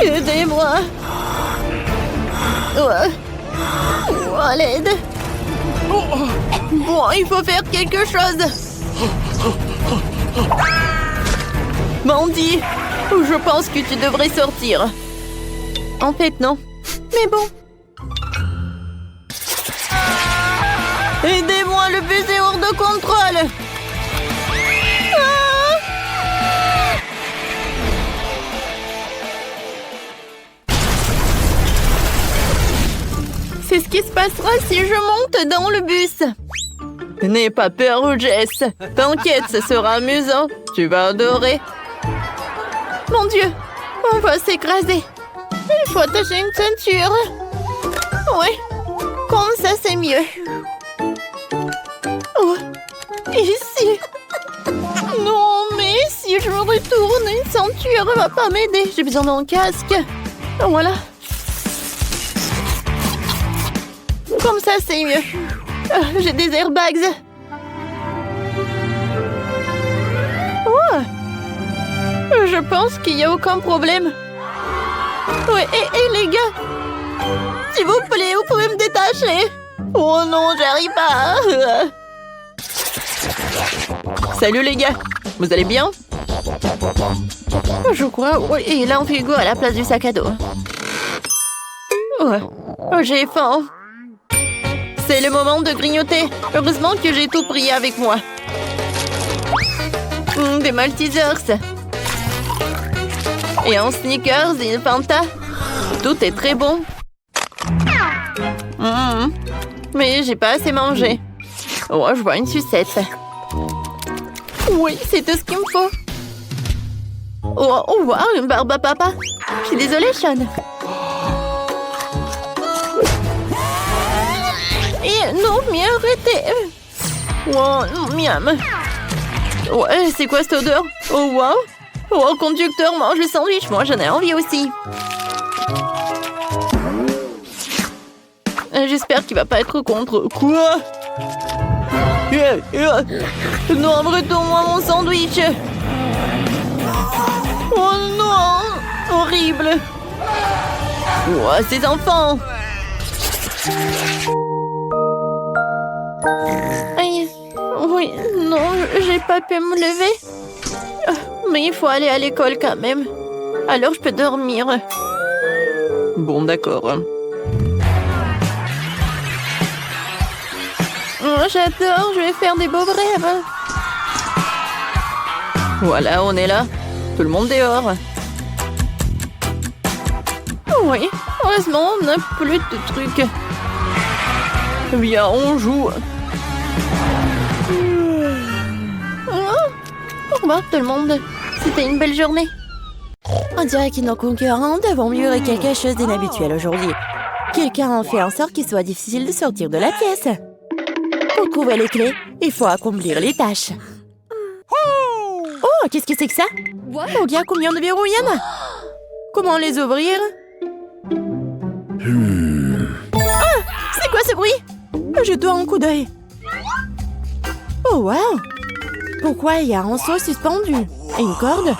Aidez-moi! Oh, à l'aide! Bon, il faut faire quelque chose! Mandy, je pense que tu devrais sortir. En fait, non. Mais bon. Aidez-moi, le bus est hors de contrôle. C'est ce qui se passera si je monte dans le bus. N'aie pas peur, Jess. T'inquiète, ce sera amusant. Tu vas adorer. Mon Dieu, on va s'écraser. Il faut attacher une ceinture. Oui, comme ça c'est mieux. Oh, ici. Non, mais si je me retourne, une ceinture va pas m'aider. J'ai besoin d'un casque. Voilà. Comme ça c'est mieux. J'ai des airbags. Oh. Je pense qu'il n'y a aucun problème. Ouais, et les gars, s'il vous plaît, vous pouvez me détacher. Oh non, j'arrive pas. Salut les gars, vous allez bien? Je crois, oui, il a un frigo à la place du sac à dos. Ouais. J'ai faim. C'est le moment de grignoter. Heureusement que j'ai tout pris avec moi. Des Maltesers. Et un Snickers et une Fanta. Tout est très bon. Mais j'ai pas assez mangé. Oh, je vois une sucette. Oui, c'est tout ce qu'il me faut. Oh, wow, une barbe à papa. Je suis désolée, Sean. Et non, mais arrêtez. Oh, miam. Ouais, c'est quoi cette odeur? Oh, wow. Oh, le conducteur mange le sandwich. Moi, j'en ai envie aussi. J'espère qu'il va pas être contre. Quoi? Non, retourne-moi mon sandwich. Oh non, horrible. Oh, ces enfants. Aïe. Oui, non, j'ai pas pu me lever. Mais il faut aller à l'école quand même. Alors je peux dormir. Bon, d'accord. Oh, j'adore, je vais faire des beaux rêves. Voilà, on est là. Tout le monde dehors. Oui, heureusement, on n'a plus de trucs. Viens, on joue. Au revoir tout le monde. C'était une belle journée. On dirait que nos concurrents devant vivre quelque chose d'inhabituel aujourd'hui. Quelqu'un a fait en sorte qu'il soit difficile de sortir de la pièce. Pour trouver les clés, il faut accomplir les tâches. Oh, qu'est-ce que c'est que ça? Oh, bien, combien de verrous il y en a? Comment les ouvrir? Ah, c'est quoi ce bruit? Je dois un coup d'œil. Oh, wow! Pourquoi il y a un seau suspendu? Et une corde?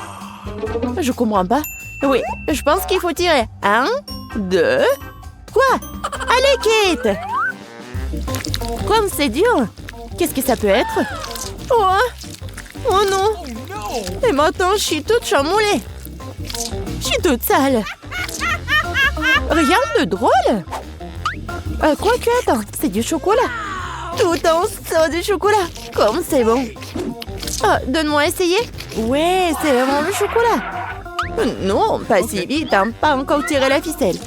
Je comprends pas. Oui, je pense qu'il faut tirer. 1, 2, 3. Allez, Kate! Comme c'est dur! Qu'est-ce que ça peut être? Oh non! Et maintenant, je suis toute chamoulée. Je suis toute sale. Rien de drôle. Quoique, attends, c'est du chocolat. Tout un seau de chocolat. Comme c'est bon. Donne-moi essayer. Ouais, c'est vraiment le chocolat. Non, pas si vite, hein, pas encore tiré la ficelle.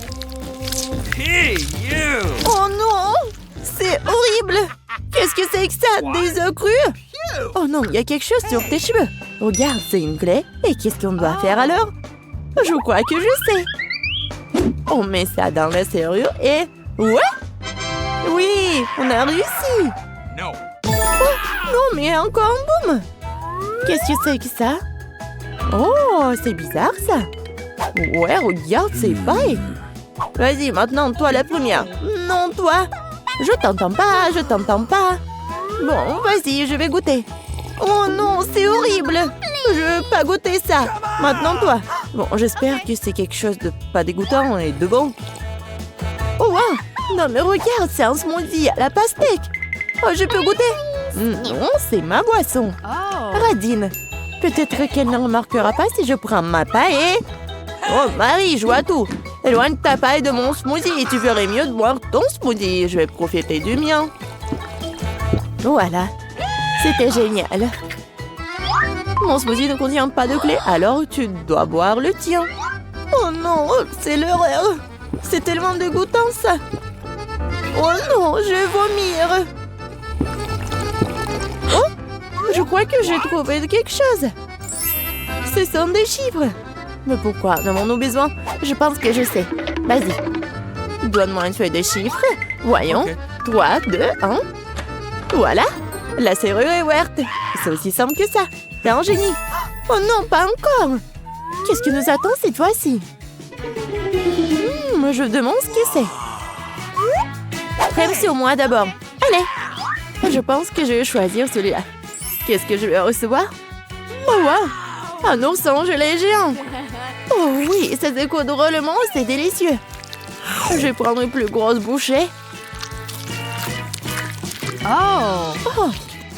Hey, you! Oh non! C'est horrible! Qu'est-ce que c'est que ça? Des œufs crus? Oh non, il y a quelque chose sur tes cheveux. Regarde, c'est une clé. Et qu'est-ce qu'on doit faire alors? Je crois que je sais. On met ça dans la serrure et... Ouais! Oui, on a réussi! No. Oh, non, mais encore un boum! Qu'est-ce que c'est que ça? Oh, c'est bizarre ça! Ouais, regarde, c'est pareil! Vas-y, maintenant, toi la première. Non, toi! Je t'entends pas, je t'entends pas! Bon, vas-y, je vais goûter. Oh non, c'est horrible! Je veux pas goûter ça! Maintenant, toi! Bon, j'espère que c'est quelque chose de pas dégoûtant et de bon. Oh, wow! Non, mais regarde, c'est un smoothie à la pastèque! Oh, je peux goûter? Non, c'est ma boisson! Radine! Peut-être qu'elle ne remarquera pas si je prends ma paille et... Oh, Marie, je vois tout! Éloigne ta paille de mon smoothie et tu ferais mieux de boire ton smoothie. Je vais profiter du mien. Voilà. C'était génial. Mon smoothie ne contient pas de clé, alors tu dois boire le tien. Oh non, c'est l'horreur. C'est tellement dégoûtant, ça. Oh non, je vais vomir. Oh, je crois que j'ai trouvé quelque chose. Ce sont des chiffres. Mais pourquoi en avons-nous besoin? Je pense que je sais. Vas-y. Donne-moi une feuille de chiffres. Voyons. Okay. 3, 2, 1. Voilà. La serrure est ouverte. C'est aussi simple que ça. T'es un génie. Oh non, pas encore. Qu'est-ce que nous attend cette fois-ci? Je demande ce que c'est. Crème-sur moi d'abord. Allez. Je pense que je vais choisir celui-là. Qu'est-ce que je vais recevoir? Oh wow. Un ourson gelé géant. Oh oui, ça se coud drôlement, c'est délicieux. Je vais prendre une plus grosse bouchée. Oh,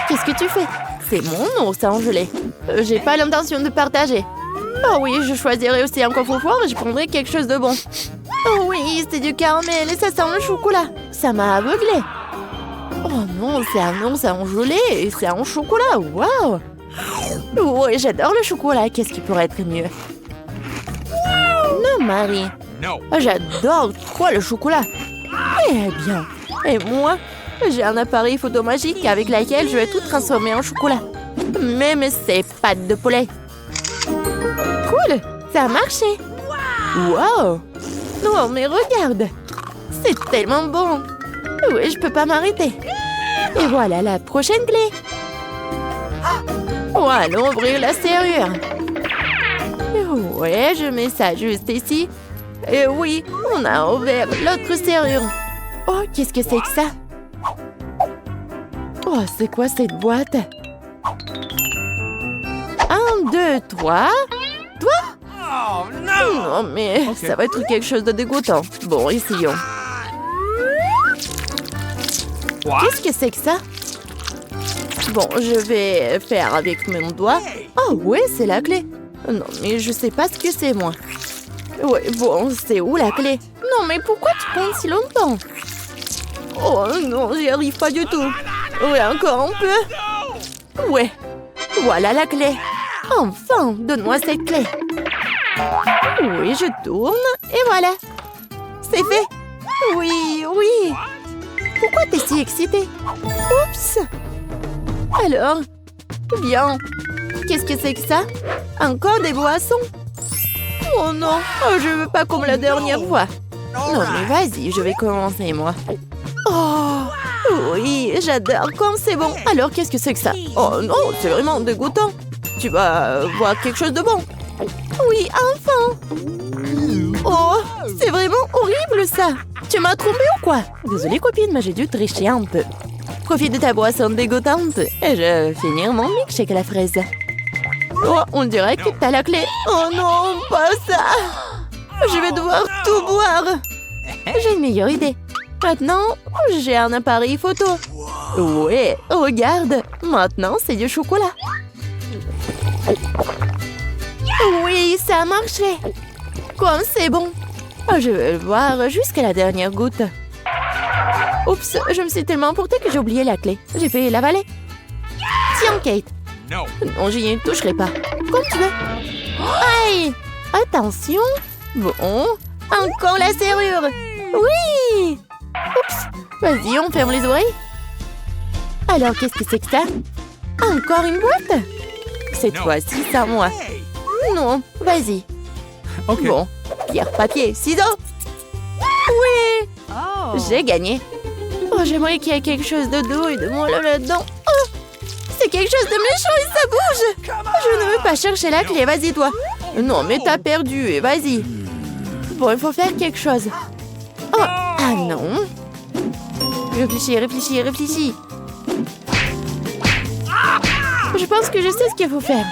qu'est-ce que tu fais? C'est mon ourson gelé. J'ai pas l'intention de partager. Oh oui, je choisirai aussi un coffre fort et je prendrai quelque chose de bon. Oh oui, c'est du caramel et ça sent le chocolat. Ça m'a aveuglé. Oh non, c'est un ourson gelé et c'est un chocolat. Waouh! Oui, j'adore le chocolat. Qu'est-ce qui pourrait être mieux? Non, Marie. No. J'adore trop le chocolat. Eh bien, et moi, j'ai un appareil photo magique avec lequel je vais tout transformer en chocolat. Même ces pâtes de poulet. Cool, ça a marché. Wow. Non, mais regarde. C'est tellement bon. Oui, je peux pas m'arrêter. Et voilà la prochaine clé. Oh, allons ouvrir la serrure. Ouais, je mets ça juste ici. Et oui, on a ouvert l'autre serrure. Oh, qu'est-ce que c'est que ça? Oh, c'est quoi cette boîte? 1, 2, 3. Toi? Oh, no! Non, mais ça va être quelque chose de dégoûtant. Bon, essayons. What? Qu'est-ce que c'est que ça? Bon, je vais faire avec mon doigt. Oh, ouais, c'est la clé. Non, mais je sais pas ce que c'est, moi. Ouais, bon, c'est où la clé? Non, mais pourquoi tu prends si longtemps? Oh non, j'y arrive pas du tout. Ouais, encore un peu. Ouais, voilà la clé. Enfin, donne-moi cette clé. Oui, je tourne, et voilà. C'est fait. Oui, oui. Pourquoi t'es si excitée? Oups. Alors, bien. Qu'est-ce que c'est que ça? Encore des boissons? Oh non, je veux pas comme la dernière fois. Non, mais vas-y, je vais commencer, moi. Oh, oui, j'adore quand c'est bon. Alors, qu'est-ce que c'est que ça? Oh non, c'est vraiment dégoûtant. Tu vas voir quelque chose de bon. Oui, enfin. Oh, c'est vraiment horrible, ça. Tu m'as trompé ou quoi? Désolée, copine, mais j'ai dû tricher un peu. Profite de ta boisson dégoûtante et je vais finir mon milkshake à la fraise. Oh, on dirait que t'as la clé. Oh non, pas ça. Je vais devoir tout boire. J'ai une meilleure idée. Maintenant, j'ai un appareil photo. Ouais, regarde. Maintenant, c'est du chocolat. Oui, ça a marché. Comme c'est bon. Je vais le boire jusqu'à la dernière goutte. Oups, je me suis tellement emportée que j'ai oublié la clé. J'ai fait l'avaler. Tiens, Kate. No. Non, j'y toucherai pas. Comme tu veux. Aïe! Attention. Bon. Encore la serrure. Oui! Oups. Vas-y, on ferme les oreilles. Alors, qu'est-ce que c'est que ça? Encore une boîte? Cette fois-ci, c'est à moi. Hey. Non, vas-y. Ok. Bon. Pierre, papier, ciseaux. Oui! Oh. J'ai gagné. Oh, j'aimerais qu'il y ait quelque chose de doux et de moelleux là-dedans. Oh! C'est quelque chose de méchant et ça bouge! Je ne veux pas chercher la clé, vas-y toi. Non, mais t'as perdu, et vas-y. Bon, il faut faire quelque chose. Oh, ah non. Réfléchis, réfléchis, réfléchis. Je pense que je sais ce qu'il faut faire.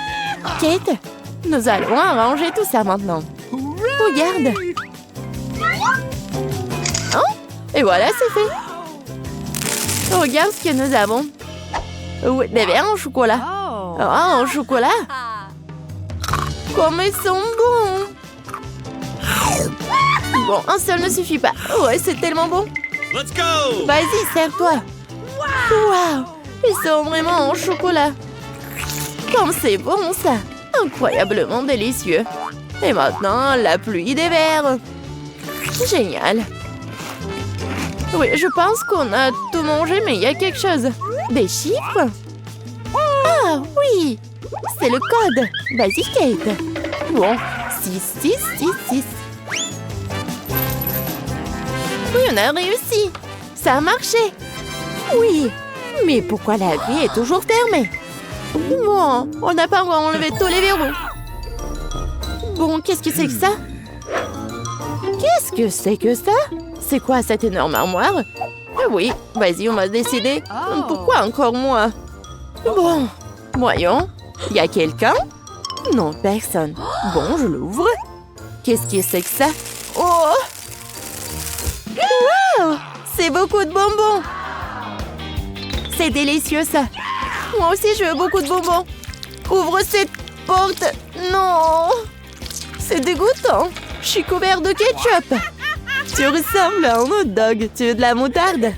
Kate, nous allons arranger tout ça maintenant. Regarde. Oh, et voilà, c'est fait. Regarde ce que nous avons. Oui, des verres en chocolat. Ah, en chocolat. Comme ils sont bons. Bon, un seul ne suffit pas. Ouais, c'est tellement bon. Let's go. Vas-y, sers-toi. Waouh, ils sont vraiment en chocolat. Comme c'est bon, ça. Incroyablement délicieux. Et maintenant, la pluie des verres. Génial. Oui, je pense qu'on a tout mangé, mais il y a quelque chose. Des chiffres? Ah, oui. C'est le code. Vas-y, Kate. Bon, 6, 6, 6, 6. Oui, on a réussi. Ça a marché. Oui. Mais pourquoi la grille est toujours fermée? Bon, on n'a pas encore enlevé tous les verrous. Bon, qu'est-ce que c'est que ça? Qu'est-ce que c'est que ça? C'est quoi cette énorme armoire? Oui, vas-y, on va décider. Pourquoi encore moi? Bon, voyons. Y a quelqu'un? Non, personne. Bon, je l'ouvre. Qu'est-ce que c'est que ça? Oh! Wow! C'est beaucoup de bonbons! C'est délicieux, ça. Moi aussi, je veux beaucoup de bonbons. Ouvre cette porte. Non! C'est dégoûtant. Je suis couvert de ketchup. Tu ressembles à un hot dog. Tu veux de la moutarde?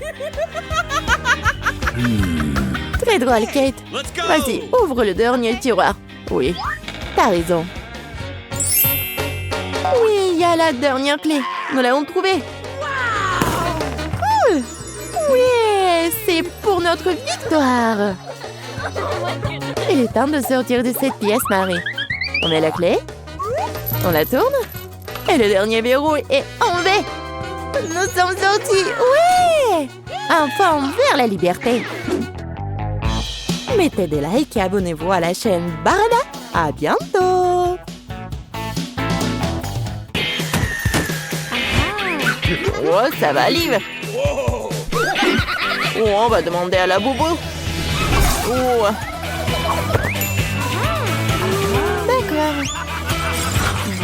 Très drôle, Kate. Let's go. Vas-y, ouvre le dernier tiroir. Oui, t'as raison. Oui, il y a la dernière clé. Nous l'avons trouvée. Cool. Oui, c'est pour notre victoire. Il est temps de sortir de cette pièce, Marie. On met la clé. On la tourne. Et le dernier verrou est enlevé. Nous sommes sortis. Oui! Enfin, vers la liberté. Mettez des likes et abonnez-vous à la chaîne Barada. À bientôt. Oh, ça va, Liv. Oh, on va demander à la boubou. Oh. D'accord.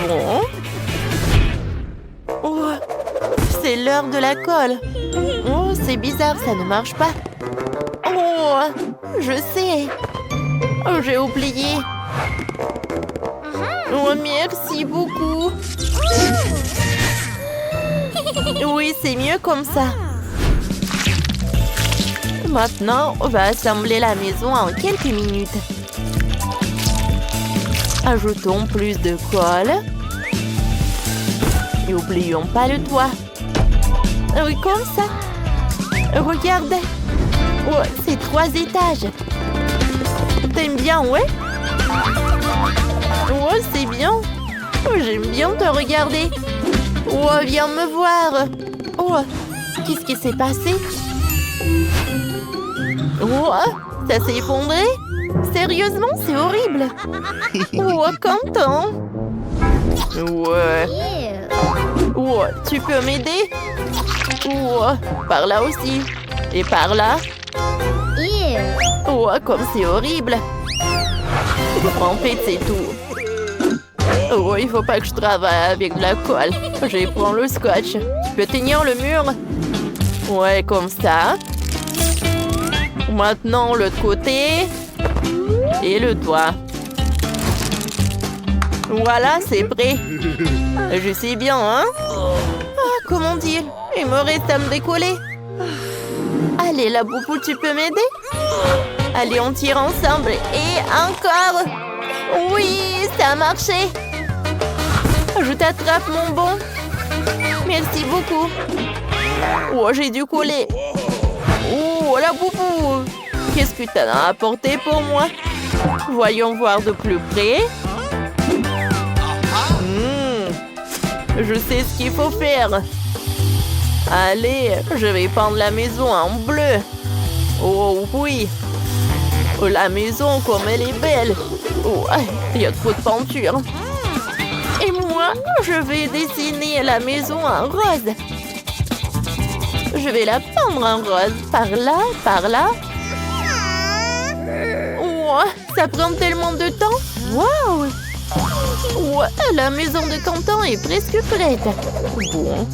Bon. Oh, c'est l'heure de la colle. Oh, c'est bizarre, ça ne marche pas. Oh, je sais. Oh, j'ai oublié. Oh, merci beaucoup. Oui, c'est mieux comme ça. Maintenant, on va assembler la maison en quelques minutes. Ajoutons plus de colle. Et n'oublions pas le toit. Oui, comme ça. Regardez. Oh, c'est 3 étages. T'aimes bien, ouais? Oh, c'est bien. Oh, j'aime bien te regarder. Oh, viens me voir. Oh, qu'est-ce qui s'est passé? Oh, ça s'est effondré? Sérieusement, c'est horrible. Oh, content. Ouais. Oh, tu peux m'aider? Oh, par là aussi. Et par là. Oh, comme c'est horrible. En fait, c'est tout. Oh, il faut pas que je travaille avec de la colle. Je vais prendre le scotch. Tu peux tenir le mur? Ouais, comme ça. Maintenant, l'autre côté. Et le toit. Voilà, c'est prêt. Je sais bien, hein? Ah, comment dire? Il me reste à me décoller. Allez, la boubou, tu peux m'aider? Allez, on tire ensemble. Et encore. Oui, ça a marché. Je t'attrape, mon bon. Merci beaucoup. Oh, j'ai dû coller. Oh, la boubou. Qu'est-ce que tu as apporté pour moi? Voyons voir de plus près. Je sais ce qu'il faut faire. Allez, je vais peindre la maison en bleu. Oh oui. Oh, la maison, comme elle est belle. Oh, il y a trop de peinture. Et moi, je vais dessiner la maison en rose. Je vais la peindre en rose. Par là, par là. Oh, ça prend tellement de temps. Waouh! Ouais, la maison de Quentin est presque prête. Bon,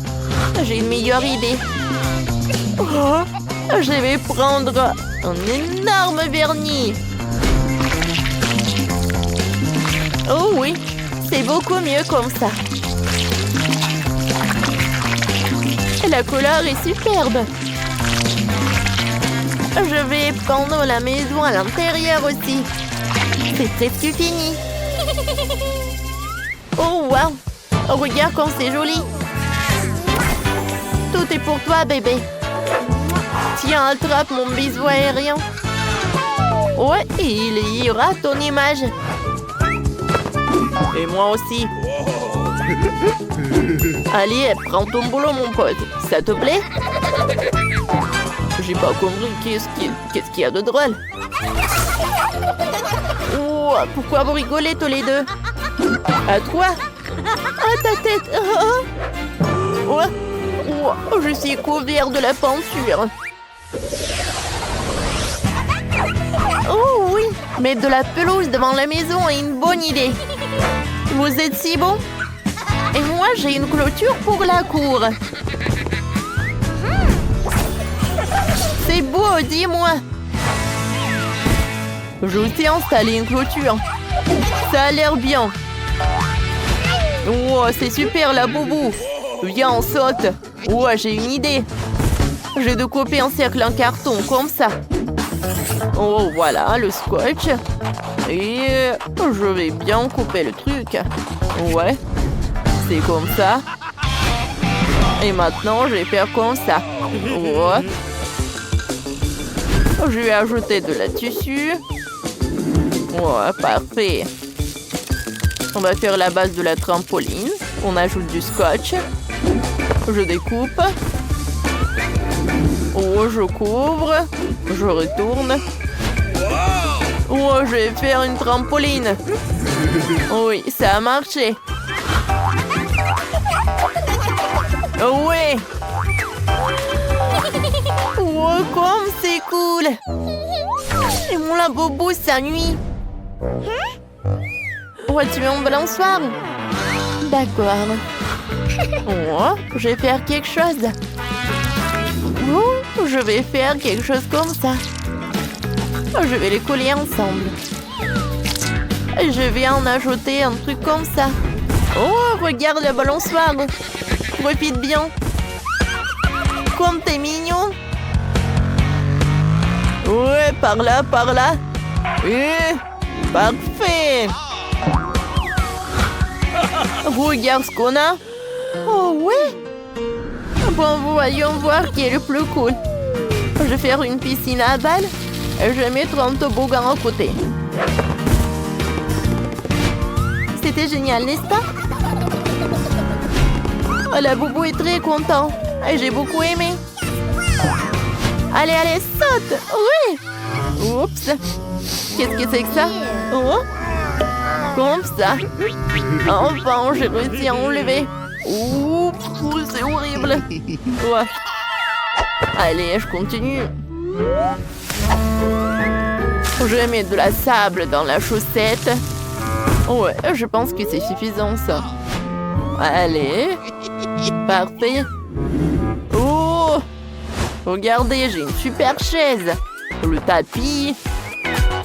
j'ai une meilleure idée. Oh, je vais prendre un énorme vernis. Oh oui, c'est beaucoup mieux comme ça. La couleur est superbe. Je vais peindre la maison à l'intérieur aussi. C'est presque fini. Oh, wow! Oh, regarde comme c'est joli! Tout est pour toi, bébé! Tiens, attrape mon bisou aérien! Ouais, il y aura ton image! Et moi aussi! Allez, prends ton boulot, mon pote! Ça te plaît? J'ai pas compris qu'est-ce qu'il y a de drôle! Oh, pourquoi vous rigolez tous les deux? À toi? À ta tête? Oh, oh, je suis couvert de la peinture. Oh oui, mettre de la pelouse devant la maison est une bonne idée. Vous êtes si bon? Et moi, j'ai une clôture pour la cour. C'est beau, dis-moi. Je sais installer une clôture. Ça a l'air bien. Oh, c'est super la boubou. Viens, on saute. Oh, j'ai une idée. Je vais découper un cercle en carton, comme ça. Oh, voilà, le scotch. Et je vais bien couper le truc. Ouais, c'est comme ça. Et maintenant, je vais faire comme ça. Ouais. Je vais ajouter de la tissu. Ouais, parfait. On va faire la base de la trampoline. On ajoute du scotch. Je découpe. Oh, je couvre. Je retourne. Oh, je vais faire une trampoline. Oui, ça a marché. Oui. Oh, comme c'est cool. Et mon la bobo s'ennuie. Oh, tu veux un balançoire? D'accord. Oh, je vais faire quelque chose. Oh, je vais faire quelque chose comme ça. Oh, je vais les coller ensemble. Je vais en ajouter un truc comme ça. Oh, regarde le balançoire. Profite bien. Comme t'es mignon. Ouais, par là, par là. Parfait. Regarde ce qu'on a. Oh, ouais. Bon, voyons voir qui est le plus cool. Je vais faire une piscine à balles et je vais mettre un toboggan à côté. C'était génial, n'est-ce pas? Oh, la boubou est très content. Et j'ai beaucoup aimé. Allez, allez, saute! Oui! Oups! Qu'est-ce que c'est que ça? Oh? Comme ça. Enfin, j'ai réussi à enlever. Oups, c'est horrible. Ouais. Allez, je continue. Je vais mettre de la sable dans la chaussette. Ouais, je pense que c'est suffisant, ça. Allez. Parfait. Oh! Regardez, j'ai une super chaise. Le tapis.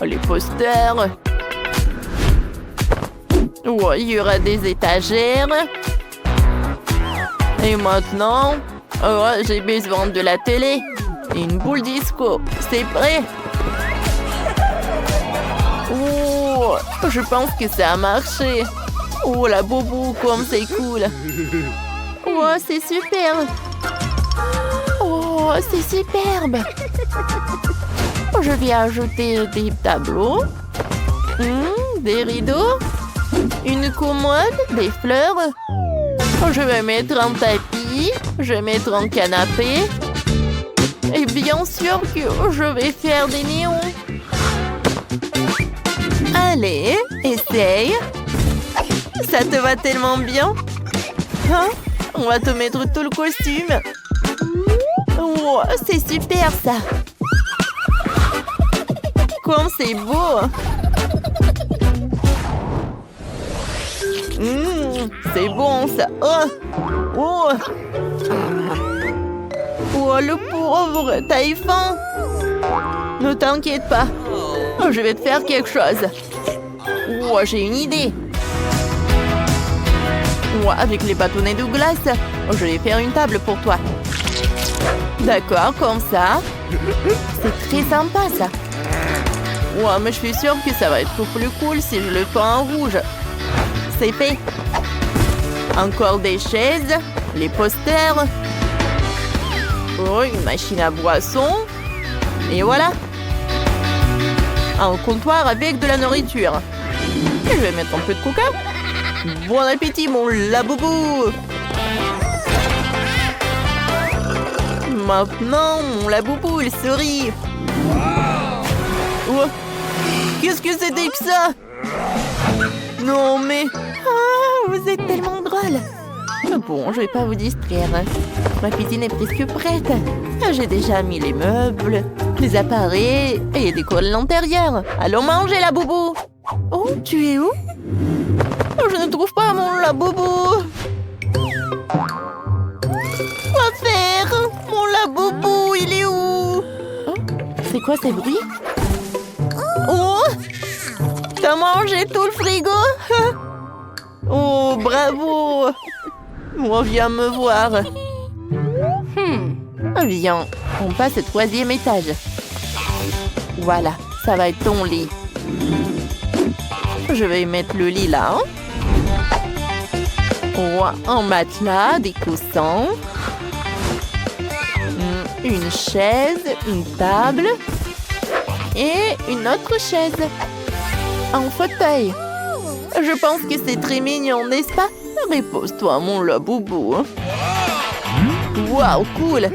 Les posters. Ouais, il y aura des étagères. Et maintenant, j'ai besoin de la télé. Et une boule disco. C'est prêt. Oh, je pense que ça a marché. Oh, la boubou, comme c'est cool. Oh, c'est super. Oh, c'est superbe. Je vais ajouter des tableaux, des rideaux, une commode, des fleurs. Je vais mettre un tapis, je vais mettre un canapé. Et bien sûr que je vais faire des néons. Allez, essaye. Ça te va tellement bien. Hein? On va te mettre tout le costume. Oh, c'est super ça. Comme c'est beau. C'est bon ça. Oh, le pauvre, t'as eu faim? Ne t'inquiète pas. Je vais te faire quelque chose. Oh, j'ai une idée. Avec les bâtonnets de glace, je vais faire une table pour toi. D'accord, comme ça. C'est très sympa ça. Mais je suis sûre que ça va être plus cool si je le fais en rouge. C'est fait. Encore des chaises, les posters. Une machine à boisson. Et voilà. Un comptoir avec de la nourriture. Et je vais mettre un peu de coca. Bon appétit, mon laboubou. Maintenant, mon laboubou, il sourit. Qu'est-ce que c'était que ça? Non, mais... vous êtes tellement drôle. Bon, je vais pas vous distraire. Ma cuisine est presque prête. J'ai déjà mis les meubles, les appareils et décoré l'intérieur. Allons manger, la boubou. Oh, tu es où? Je ne trouve pas mon laboubou. Quoi faire? Mon laboubou, il est où? C'est quoi ces bruits? Oh! T'as mangé tout le frigo? Oh, bravo! Viens me voir. Viens, on passe au 3e étage. Voilà, ça va être ton lit. Je vais mettre le lit là. Un matelas, des coussins. Une chaise, une table. Et une autre chaise. Un fauteuil. Je pense que c'est très mignon, n'est-ce pas? Repose-toi, mon laboubou. Waouh, cool.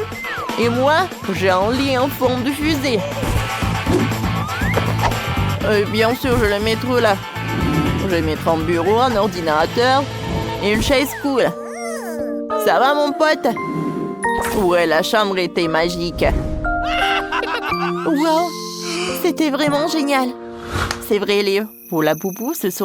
Et moi, j'ai un lit en forme de fusée. Bien sûr, je vais le mettre là. Je vais mettre un bureau, un ordinateur et une chaise cool. Ça va, mon pote? Ouais, la chambre était magique. Wow, c'était vraiment génial. C'est vrai, Léo. Vos laboubous se sont